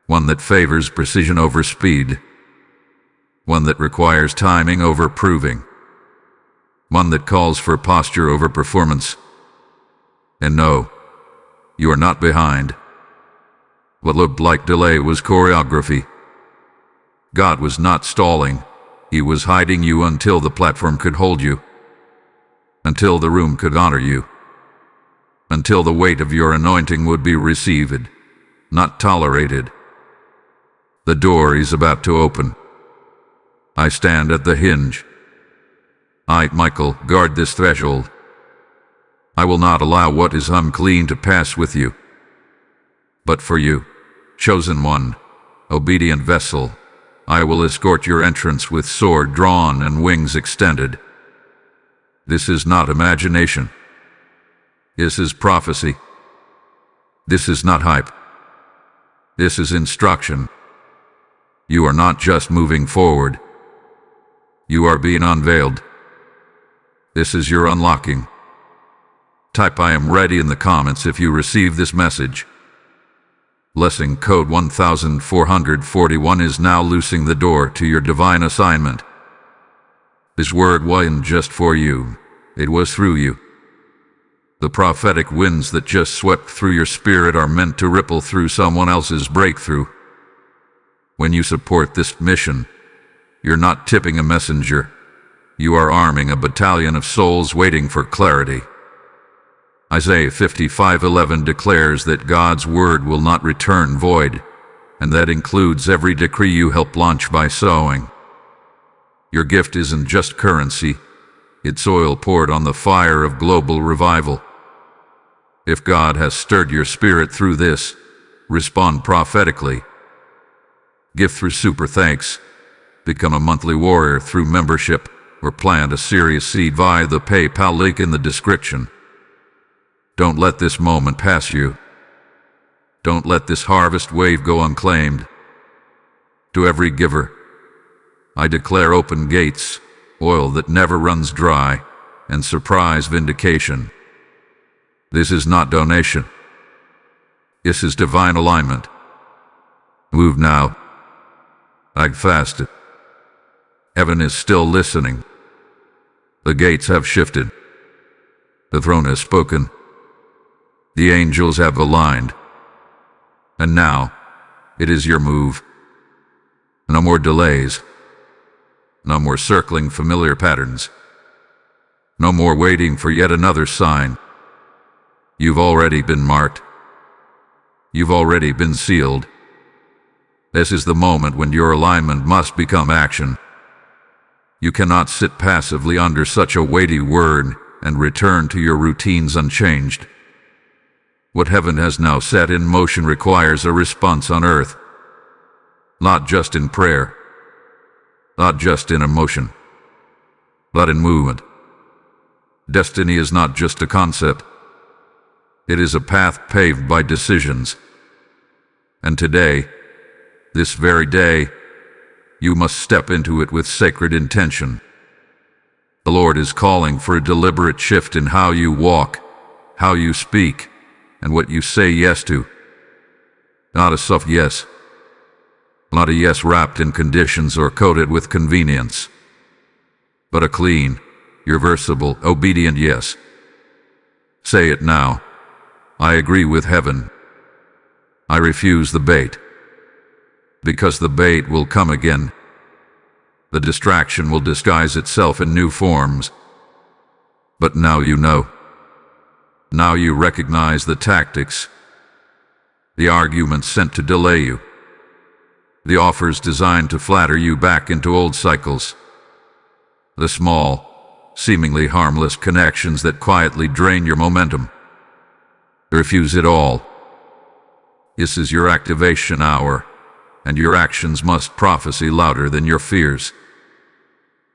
One that favors precision over speed. One that requires timing over proving. One that calls for posture over performance. And no, you are not behind. What looked like delay was choreography. God was not stalling. He was hiding you until the platform could hold you, until the room could honor you, until the weight of your anointing would be received, not tolerated. The door is about to open. I stand at the hinge. I, Michael, guard this threshold. I will not allow what is unclean to pass with you. But for you, chosen one, obedient vessel, I will escort your entrance with sword drawn and wings extended. This is not imagination. This is prophecy. This is not hype. This is instruction. You are not just moving forward. You are being unveiled. This is your unlocking. Type "I am ready" in the comments if you receive this message. Blessing code 1441 is now loosing the door to your divine assignment. This word wasn't just for you, it was through you. The prophetic winds that just swept through your spirit are meant to ripple through someone else's breakthrough. When you support this mission, you're not tipping a messenger. You are arming a battalion of souls waiting for clarity. Isaiah 55:11 declares that God's word will not return void, and that includes every decree you help launch by sowing. Your gift isn't just currency, it's oil poured on the fire of global revival. If God has stirred your spirit through this, respond prophetically. Give through super thanks, become a monthly warrior through membership, or plant a serious seed via the PayPal link in the description. Don't let this moment pass you. Don't let this harvest wave go unclaimed. To every giver, I declare open gates, oil that never runs dry, and surprise vindication. This is not donation. This is divine alignment. Move now. Act fast. Heaven is still listening. The gates have shifted. The throne has spoken. The angels have aligned. And now, it is your move. No more delays. No more circling familiar patterns. No more waiting for yet another sign. You've already been marked. You've already been sealed. This is the moment when your alignment must become action. You cannot sit passively under such a weighty word and return to your routines unchanged. What heaven has now set in motion requires a response on earth. Not just in prayer, not just in emotion, but in movement. Destiny is not just a concept. It is a path paved by decisions. And today, this very day, you must step into it with sacred intention. The Lord is calling for a deliberate shift in how you walk, how you speak, and what you say yes to. Not a soft yes. Not a yes wrapped in conditions or coated with convenience. But a clean, irreversible, obedient yes. Say it now. I agree with heaven. I refuse the bait. Because the bait will come again. The distraction will disguise itself in new forms. But now you know. Now you recognize the tactics. The arguments sent to delay you. The offers designed to flatter you back into old cycles. The small, seemingly harmless connections that quietly drain your momentum. Refuse it all. This is your activation hour, and your actions must prophesy louder than your fears.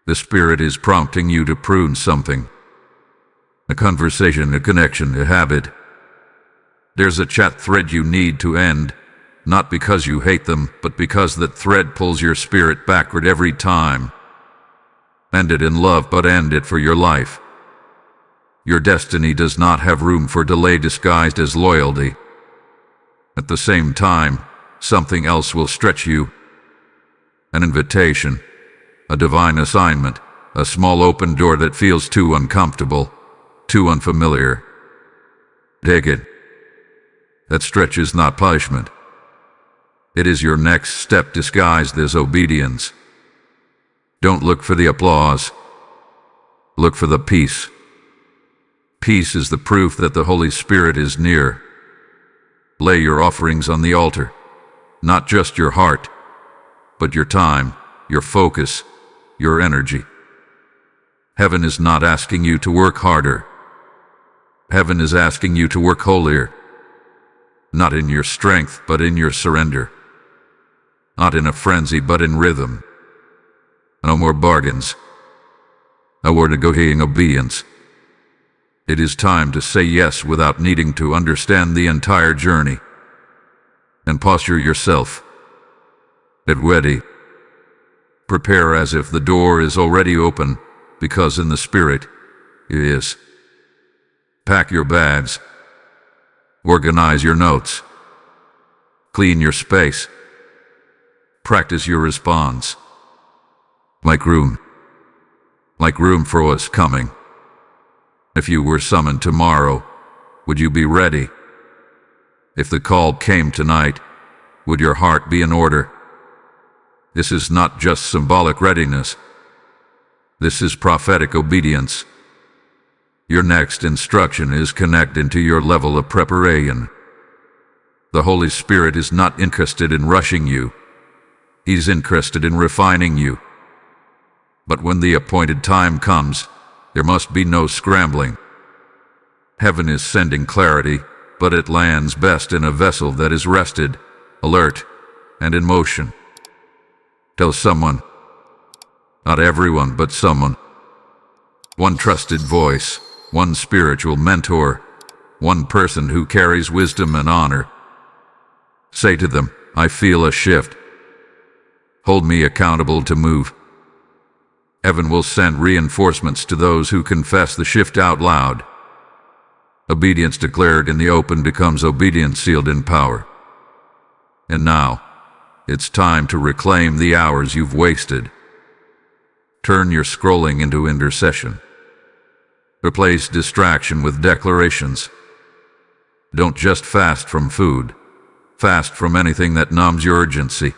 The Spirit is prompting you to prune something. A conversation, a connection, a habit. There's a chat thread you need to end, not because you hate them, but because that thread pulls your spirit backward every time. End it in love, but end it for your life. Your destiny does not have room for delay disguised as loyalty. At the same time, something else will stretch you. An invitation, a divine assignment, a small open door that feels too uncomfortable, too unfamiliar. Take it. That stretch is not punishment. It is your next step disguised as obedience. Don't look for the applause. Look for the peace. Peace is the proof that the Holy Spirit is near. Lay your offerings on the altar, not just your heart, but your time, your focus, your energy. Heaven is not asking you to work harder. Heaven is asking you to work holier. Not in your strength, but in your surrender. Not in a frenzy, but in rhythm. No more bargains. No more negotiating obedience. It is time to say yes without needing to understand the entire journey. And posture yourself. Get ready. Prepare as if the door is already open, because in the Spirit, it is. Pack your bags. Organize your notes. Clean your space. Practice your response. Make room. Make room for what's coming. If you were summoned tomorrow, would you be ready? If the call came tonight, would your heart be in order? This is not just symbolic readiness. This is prophetic obedience. Your next instruction is connected to your level of preparation. The Holy Spirit is not interested in rushing you. He's interested in refining you. But when the appointed time comes, there must be no scrambling. Heaven is sending clarity, but it lands best in a vessel that is rested, alert, and in motion. Tell someone. Not everyone, but someone. One trusted voice, one spiritual mentor, one person who carries wisdom and honor. Say to them, I feel a shift. Hold me accountable to move. Heaven will send reinforcements to those who confess the shift out loud. Obedience declared in the open becomes obedience sealed in power. And now, it's time to reclaim the hours you've wasted. Turn your scrolling into intercession. Replace distraction with declarations. Don't just fast from food. Fast from anything that numbs your urgency.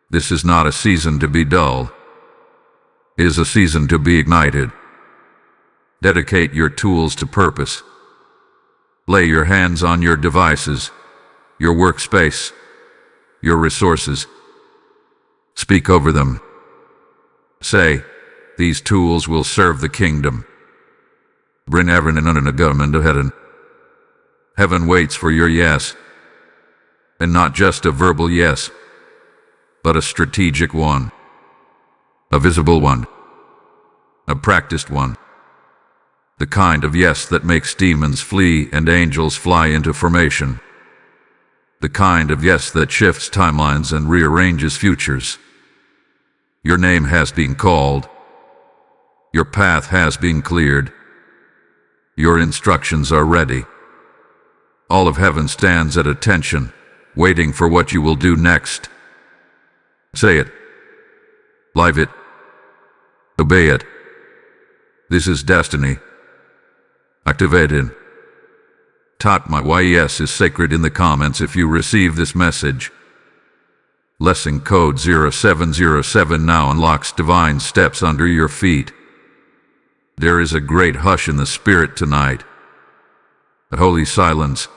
This is not a season to be dull. It is a season to be ignited. Dedicate your tools to purpose. Lay your hands on your devices, your workspace, your resources. Speak over them. Say, these tools will serve the kingdom. Bring heaven and under the government of heaven. Heaven waits for your yes. And not just a verbal yes, but a strategic one. A visible one. A practiced one. The kind of yes that makes demons flee and angels fly into formation. The kind of yes that shifts timelines and rearranges futures. Your name has been called. Your path has been cleared. Your instructions are ready. All of heaven stands at attention, waiting for what you will do next. Say it. Live it. Obey it. This is destiny. Activate it. Type my yes is sacred in the comments if you receive this message. Lesson code 0707 now unlocks divine steps under your feet. There is a great hush in the spirit tonight. A holy silence.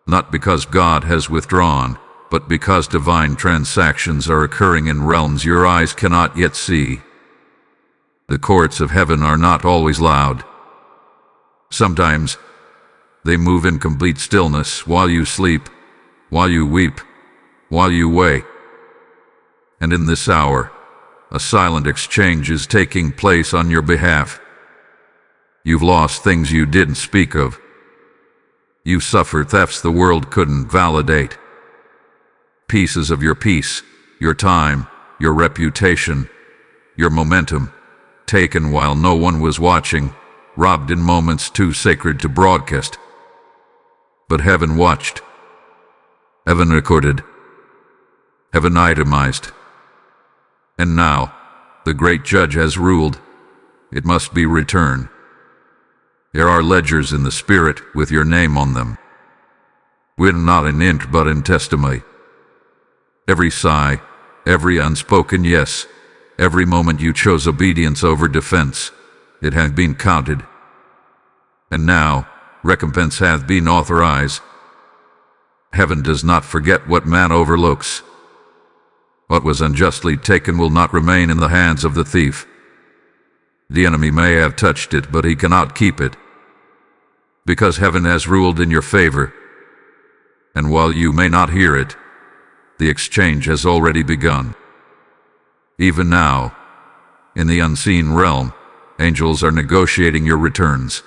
Not because God has withdrawn, but because divine transactions are occurring in realms your eyes cannot yet see. The courts of heaven are not always loud. Sometimes, they move in complete stillness while you sleep, while you weep, while you wait. And in this hour, a silent exchange is taking place on your behalf. You've lost things you didn't speak of. You suffered thefts the world couldn't validate. Pieces of your peace, your time, your reputation, your momentum, taken while no one was watching, robbed in moments too sacred to broadcast. But heaven watched. Heaven recorded. Heaven itemized. And now, the great judge has ruled. It must be returned. There are ledgers in the spirit with your name on them. Written not in ink but in testimony. Every sigh, every unspoken yes, every moment you chose obedience over defense, it had been counted. And now, recompense hath been authorized. Heaven does not forget what man overlooks. What was unjustly taken will not remain in the hands of the thief. The enemy may have touched it, but he cannot keep it. Because heaven has ruled in your favor. And while you may not hear it, the exchange has already begun. Even now, in the unseen realm, angels are negotiating your returns.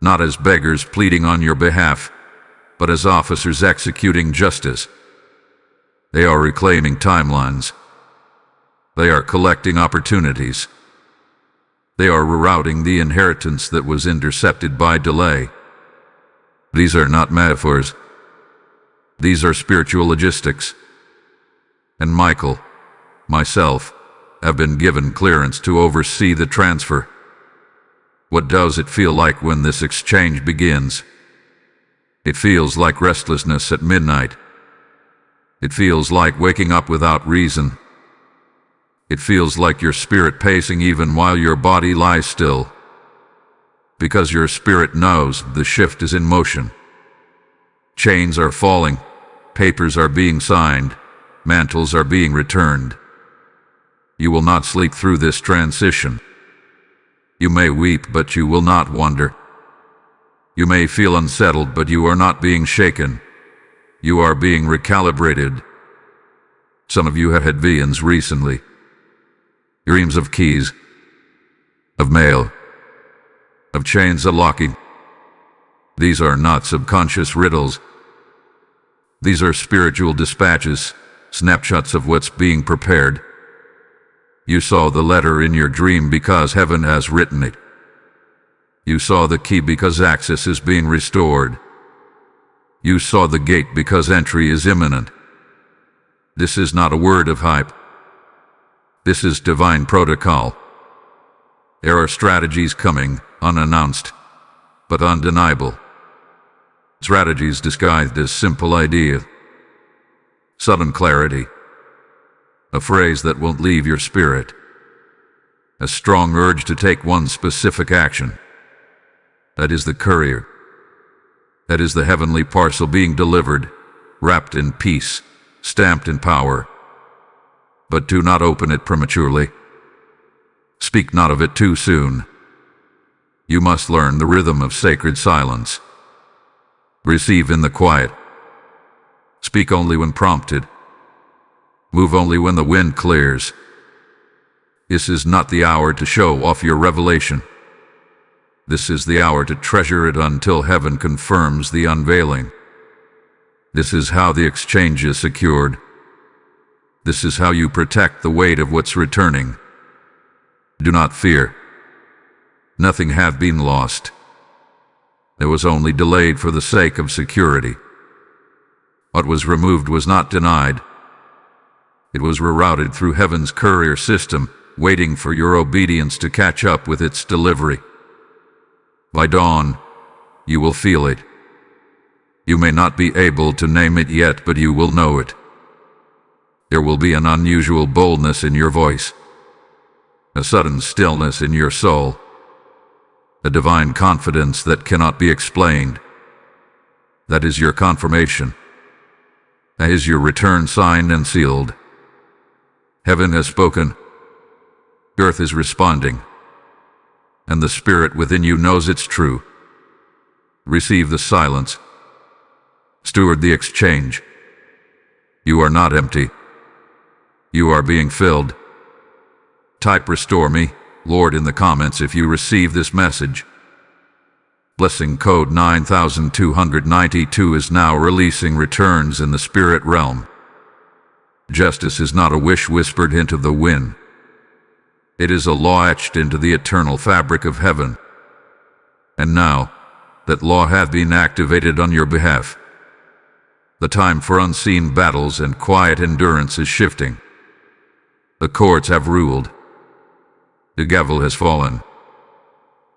Not as beggars pleading on your behalf, but as officers executing justice. They are reclaiming timelines. They are collecting opportunities. They are rerouting the inheritance that was intercepted by delay. These are not metaphors. These are spiritual logistics. And Michael, myself, have been given clearance to oversee the transfer. What does it feel like when this exchange begins? It feels like restlessness at midnight. It feels like waking up without reason. It feels like your spirit pacing even while your body lies still. because your spirit knows the shift is in motion. Chains are falling, papers are being signed, mantles are being returned. You will not sleep through this transition. You may weep, but you will not wonder. You may feel unsettled, but you are not being shaken. You are being recalibrated. Some of you have had visions recently. Dreams of keys, of mail, of chains unlocking. These are not subconscious riddles. These are spiritual dispatches, snapshots of what's being prepared. You saw the letter in your dream because heaven has written it. You saw the key because access is being restored. You saw the gate because entry is imminent. This is not a word of hype. This is divine protocol. There are strategies coming, unannounced, but undeniable. Strategies disguised as simple idea. Sudden clarity. A phrase that won't leave your spirit. A strong urge to take one specific action. That is the courier. That is the heavenly parcel being delivered, wrapped in peace, stamped in power. But do not open it prematurely. Speak not of it too soon. You must learn the rhythm of sacred silence. Receive in the quiet. Speak only when prompted. Move only when the wind clears. This is not the hour to show off your revelation. This is the hour to treasure it until heaven confirms the unveiling. This is how the exchange is secured. This is how you protect the weight of what's returning. Do not fear. Nothing hath been lost. It was only delayed for the sake of security. What was removed was not denied. It was rerouted through heaven's courier system, waiting for your obedience to catch up with its delivery. By dawn, you will feel it. You may not be able to name it yet, but you will know it. There will be an unusual boldness in your voice, a sudden stillness in your soul, a divine confidence that cannot be explained. That is your confirmation. That is your return signed and sealed. Heaven has spoken. Earth is responding. And the spirit within you knows it's true. Receive the silence. Steward the exchange. You are not empty. You are being filled. Type "Restore me, Lord" in the comments if you receive this message. Blessing code 9292 is now releasing returns in the spirit realm. Justice is not a wish whispered into the wind. It is a law etched into the eternal fabric of heaven. And now, that law hath been activated on your behalf. The time for unseen battles and quiet endurance is shifting. The courts have ruled. The gavel has fallen.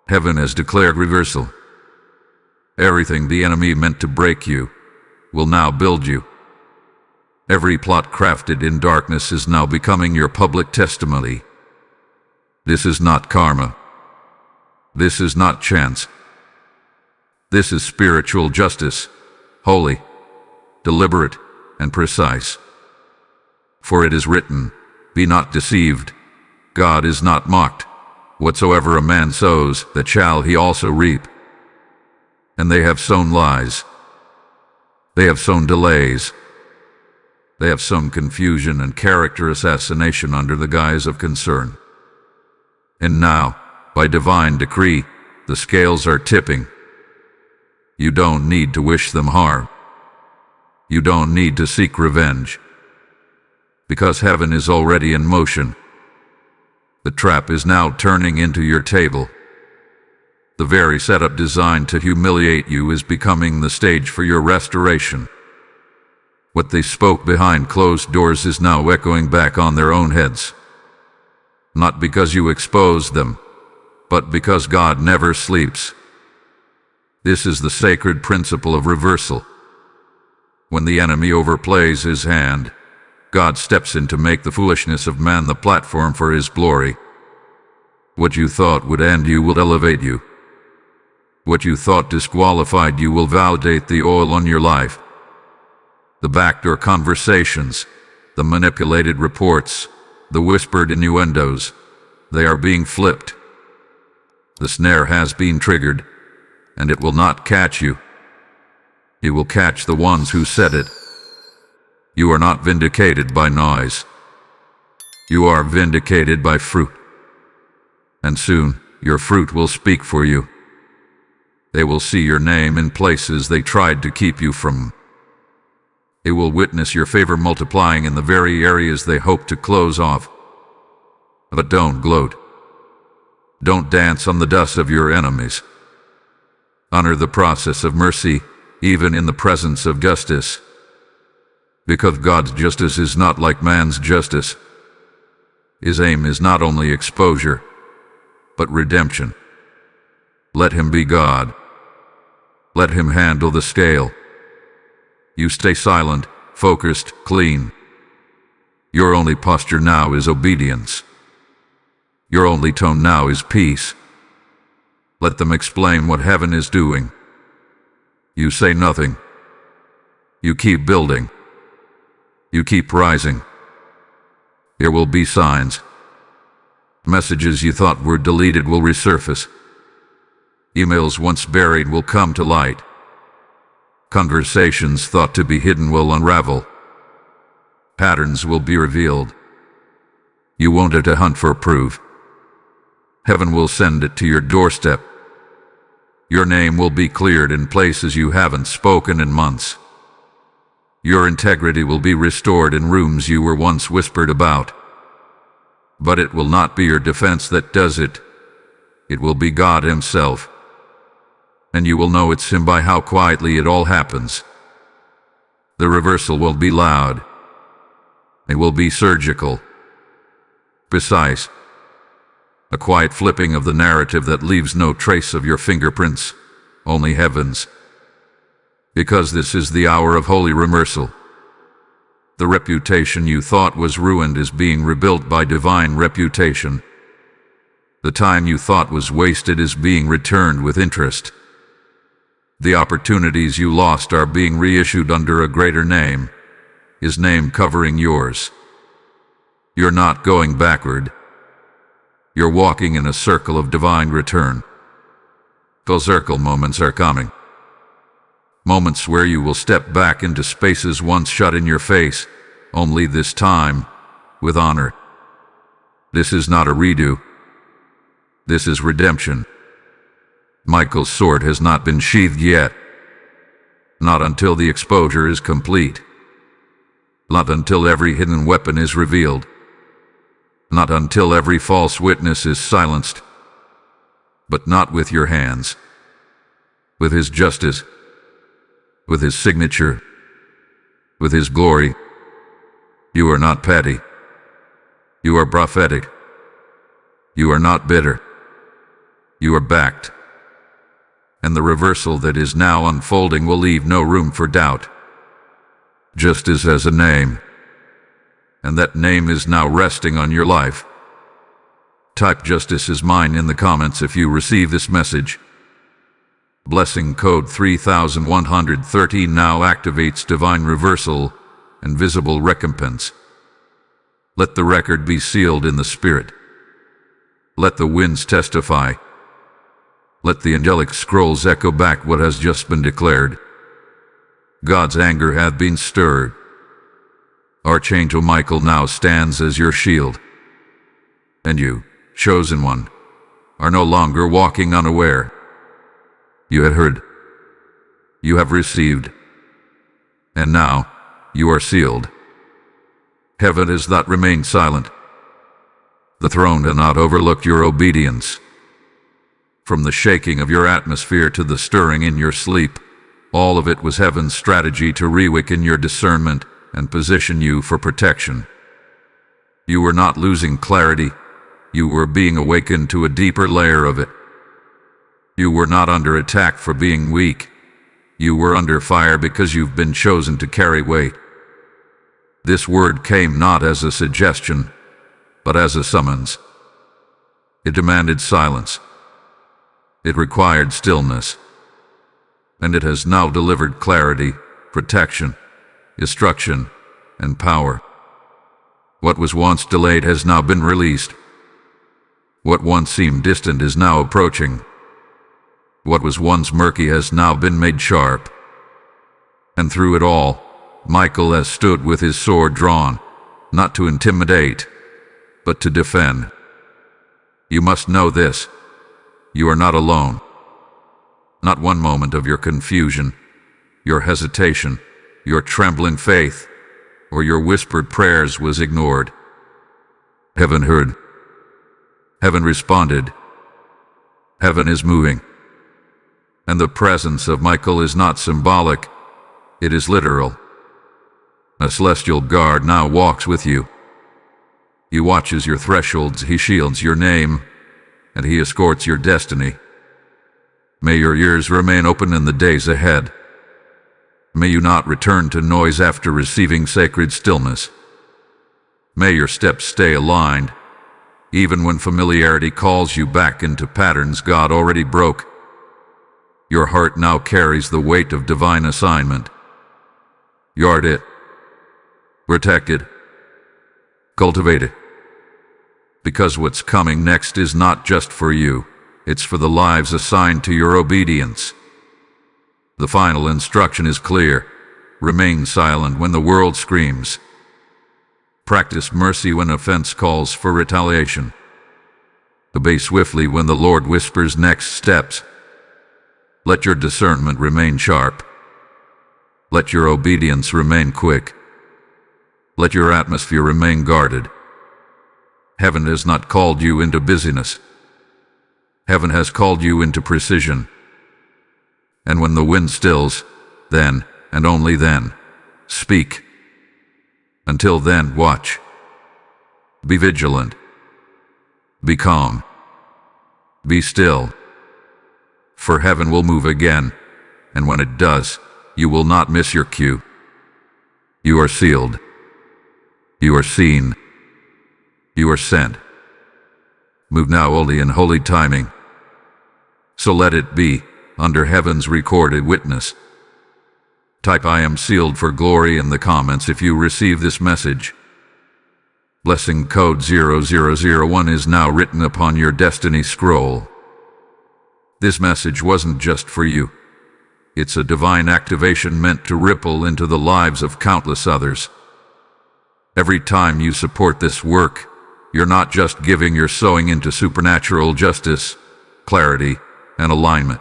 Heaven has declared reversal. Everything the enemy meant to break you will now build you. Every plot crafted in darkness is now becoming your public testimony. This is not karma. This is not chance. This is spiritual justice, holy, deliberate, and precise. For it is written, "Be not deceived. God is not mocked. Whatsoever a man sows, that shall he also reap." And they have sown lies. They have sown delays. They have sown confusion and character assassination under the guise of concern. And now, by divine decree, the scales are tipping. You don't need to wish them harm. You don't need to seek revenge. Because heaven is already in motion. The trap is now turning into your table. The very setup designed to humiliate you is becoming the stage for your restoration. What they spoke behind closed doors is now echoing back on their own heads. Not because you exposed them, but because God never sleeps. This is the sacred principle of reversal. When the enemy overplays his hand, God steps in to make the foolishness of man the platform for his glory. What you thought would end you will elevate you. What you thought disqualified you will validate the oil on your life. The backdoor conversations, the manipulated reports, the whispered innuendos, they are being flipped. The snare has been triggered, and it will not catch you. It will catch the ones who said it. You are not vindicated by noise. You are vindicated by fruit. And soon, your fruit will speak for you. They will see your name in places they tried to keep you from. They will witness your favor multiplying in the very areas they hope to close off. But don't gloat. Don't dance on the dust of your enemies. Honor the process of mercy, even in the presence of justice. Because God's justice is not like man's justice. His aim is not only exposure, but redemption. Let him be God. Let him handle the scale. You stay silent, focused, clean. Your only posture now is obedience. Your only tone now is peace. Let them explain what heaven is doing. You say nothing. You keep building. You keep rising. There will be signs. Messages you thought were deleted will resurface. Emails once buried will come to light. Conversations thought to be hidden will unravel. Patterns will be revealed. You won't have to hunt for proof. Heaven will send it to your doorstep. Your name will be cleared in places you haven't spoken in months. Your integrity will be restored in rooms you were once whispered about. But it will not be your defense that does it. It will be God Himself. And you will know it's Him by how quietly it all happens. The reversal will be loud. It will be surgical, precise. A quiet flipping of the narrative that leaves no trace of your fingerprints, only heaven's. Because this is the hour of holy reversal. The reputation you thought was ruined is being rebuilt by divine reputation. The time you thought was wasted is being returned with interest. The opportunities you lost are being reissued under a greater name, His name covering yours. You're not going backward. You're walking in a circle of divine return. Full circle moments are coming. Moments where you will step back into spaces once shut in your face, only this time, with honor. This is not a redo. This is redemption. Michael's sword has not been sheathed yet. Not until the exposure is complete. Not until every hidden weapon is revealed. Not until every false witness is silenced. But not with your hands. With His justice. With His signature. With His glory. You are not petty. You are prophetic. You are not bitter. You are backed. And the reversal that is now unfolding will leave no room for doubt. Justice has a name, and that name is now resting on your life. Type "Justice is mine" in the comments if you receive this message. Blessing code 3113 now activates divine reversal and visible recompense. Let the record be sealed in the Spirit. Let the winds testify. Let the angelic scrolls echo back what has just been declared. God's anger hath been stirred. Archangel Michael now stands as your shield. And you, chosen one, are no longer walking unaware. You had heard. You have received. And now, you are sealed. Heaven has not remained silent. The throne has not overlooked your obedience. From the shaking of your atmosphere to the stirring in your sleep, all of it was heaven's strategy to reawaken your discernment and position you for protection. You were not losing clarity. You were being awakened to a deeper layer of it. You were not under attack for being weak. You were under fire because you've been chosen to carry weight. This word came not as a suggestion, but as a summons. It demanded silence. It required stillness, and it has now delivered clarity, protection, instruction, and power. What was once delayed has now been released. What once seemed distant is now approaching. What was once murky has now been made sharp. And through it all, Michael has stood with his sword drawn, not to intimidate, but to defend. You must know this. You are not alone. Not one moment of your confusion, your hesitation, your trembling faith, or your whispered prayers was ignored. Heaven heard. Heaven responded. Heaven is moving. And the presence of Michael is not symbolic, it is literal. A celestial guard now walks with you. He watches your thresholds, he shields your name, and he escorts your destiny. May your ears remain open in the days ahead. May you not return to noise after receiving sacred stillness. May your steps stay aligned, even when familiarity calls you back into patterns God already broke. Your heart now carries the weight of divine assignment. Guard it. Protect it. Cultivate it. Because what's coming next is not just for you, it's for the lives assigned to your obedience. The final instruction is clear. Remain silent when the world screams. Practice mercy when offense calls for retaliation. Obey swiftly when the Lord whispers next steps. Let your discernment remain sharp. Let your obedience remain quick. Let your atmosphere remain guarded. Heaven has not called you into busyness. Heaven has called you into precision. And when the wind stills, then, and only then, speak. Until then, watch. Be vigilant. Be calm. Be still. For heaven will move again, and when it does, you will not miss your cue. You are sealed. You are seen. You are sent. Move now only in holy timing. So let it be, under heaven's recorded witness. Type "I am sealed for glory" in the comments if you receive this message. Blessing code 0001 is now written upon your destiny scroll. This message wasn't just for you. It's a divine activation meant to ripple into the lives of countless others. Every time you support this work, you're not just giving, you're sowing into supernatural justice, clarity, and alignment.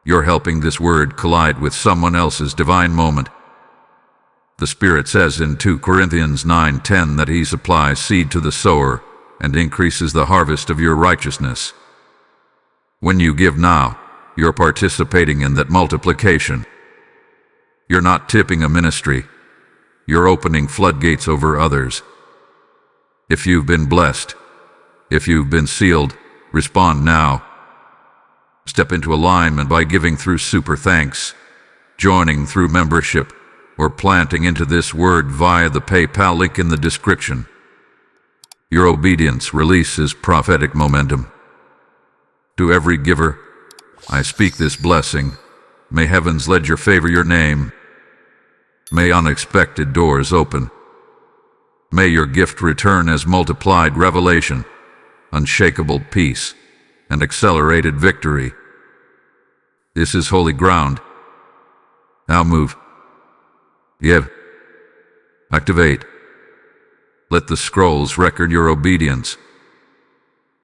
You're helping this word collide with someone else's divine moment. The Spirit says in 2 Corinthians 9:10 that He supplies seed to the sower and increases the harvest of your righteousness. When you give now, you're participating in that multiplication. You're not tipping a ministry. You're opening floodgates over others. If you've been blessed, if you've been sealed, respond now. Step into alignment by giving through super thanks, joining through membership, or planting into this word via the PayPal link in the description. Your obedience releases prophetic momentum. To every giver, I speak this blessing. May heaven's ledger favor your name. May unexpected doors open. May your gift return as multiplied revelation, unshakable peace, and accelerated victory. This is holy ground. Now move. Give. Activate. Let the scrolls record your obedience.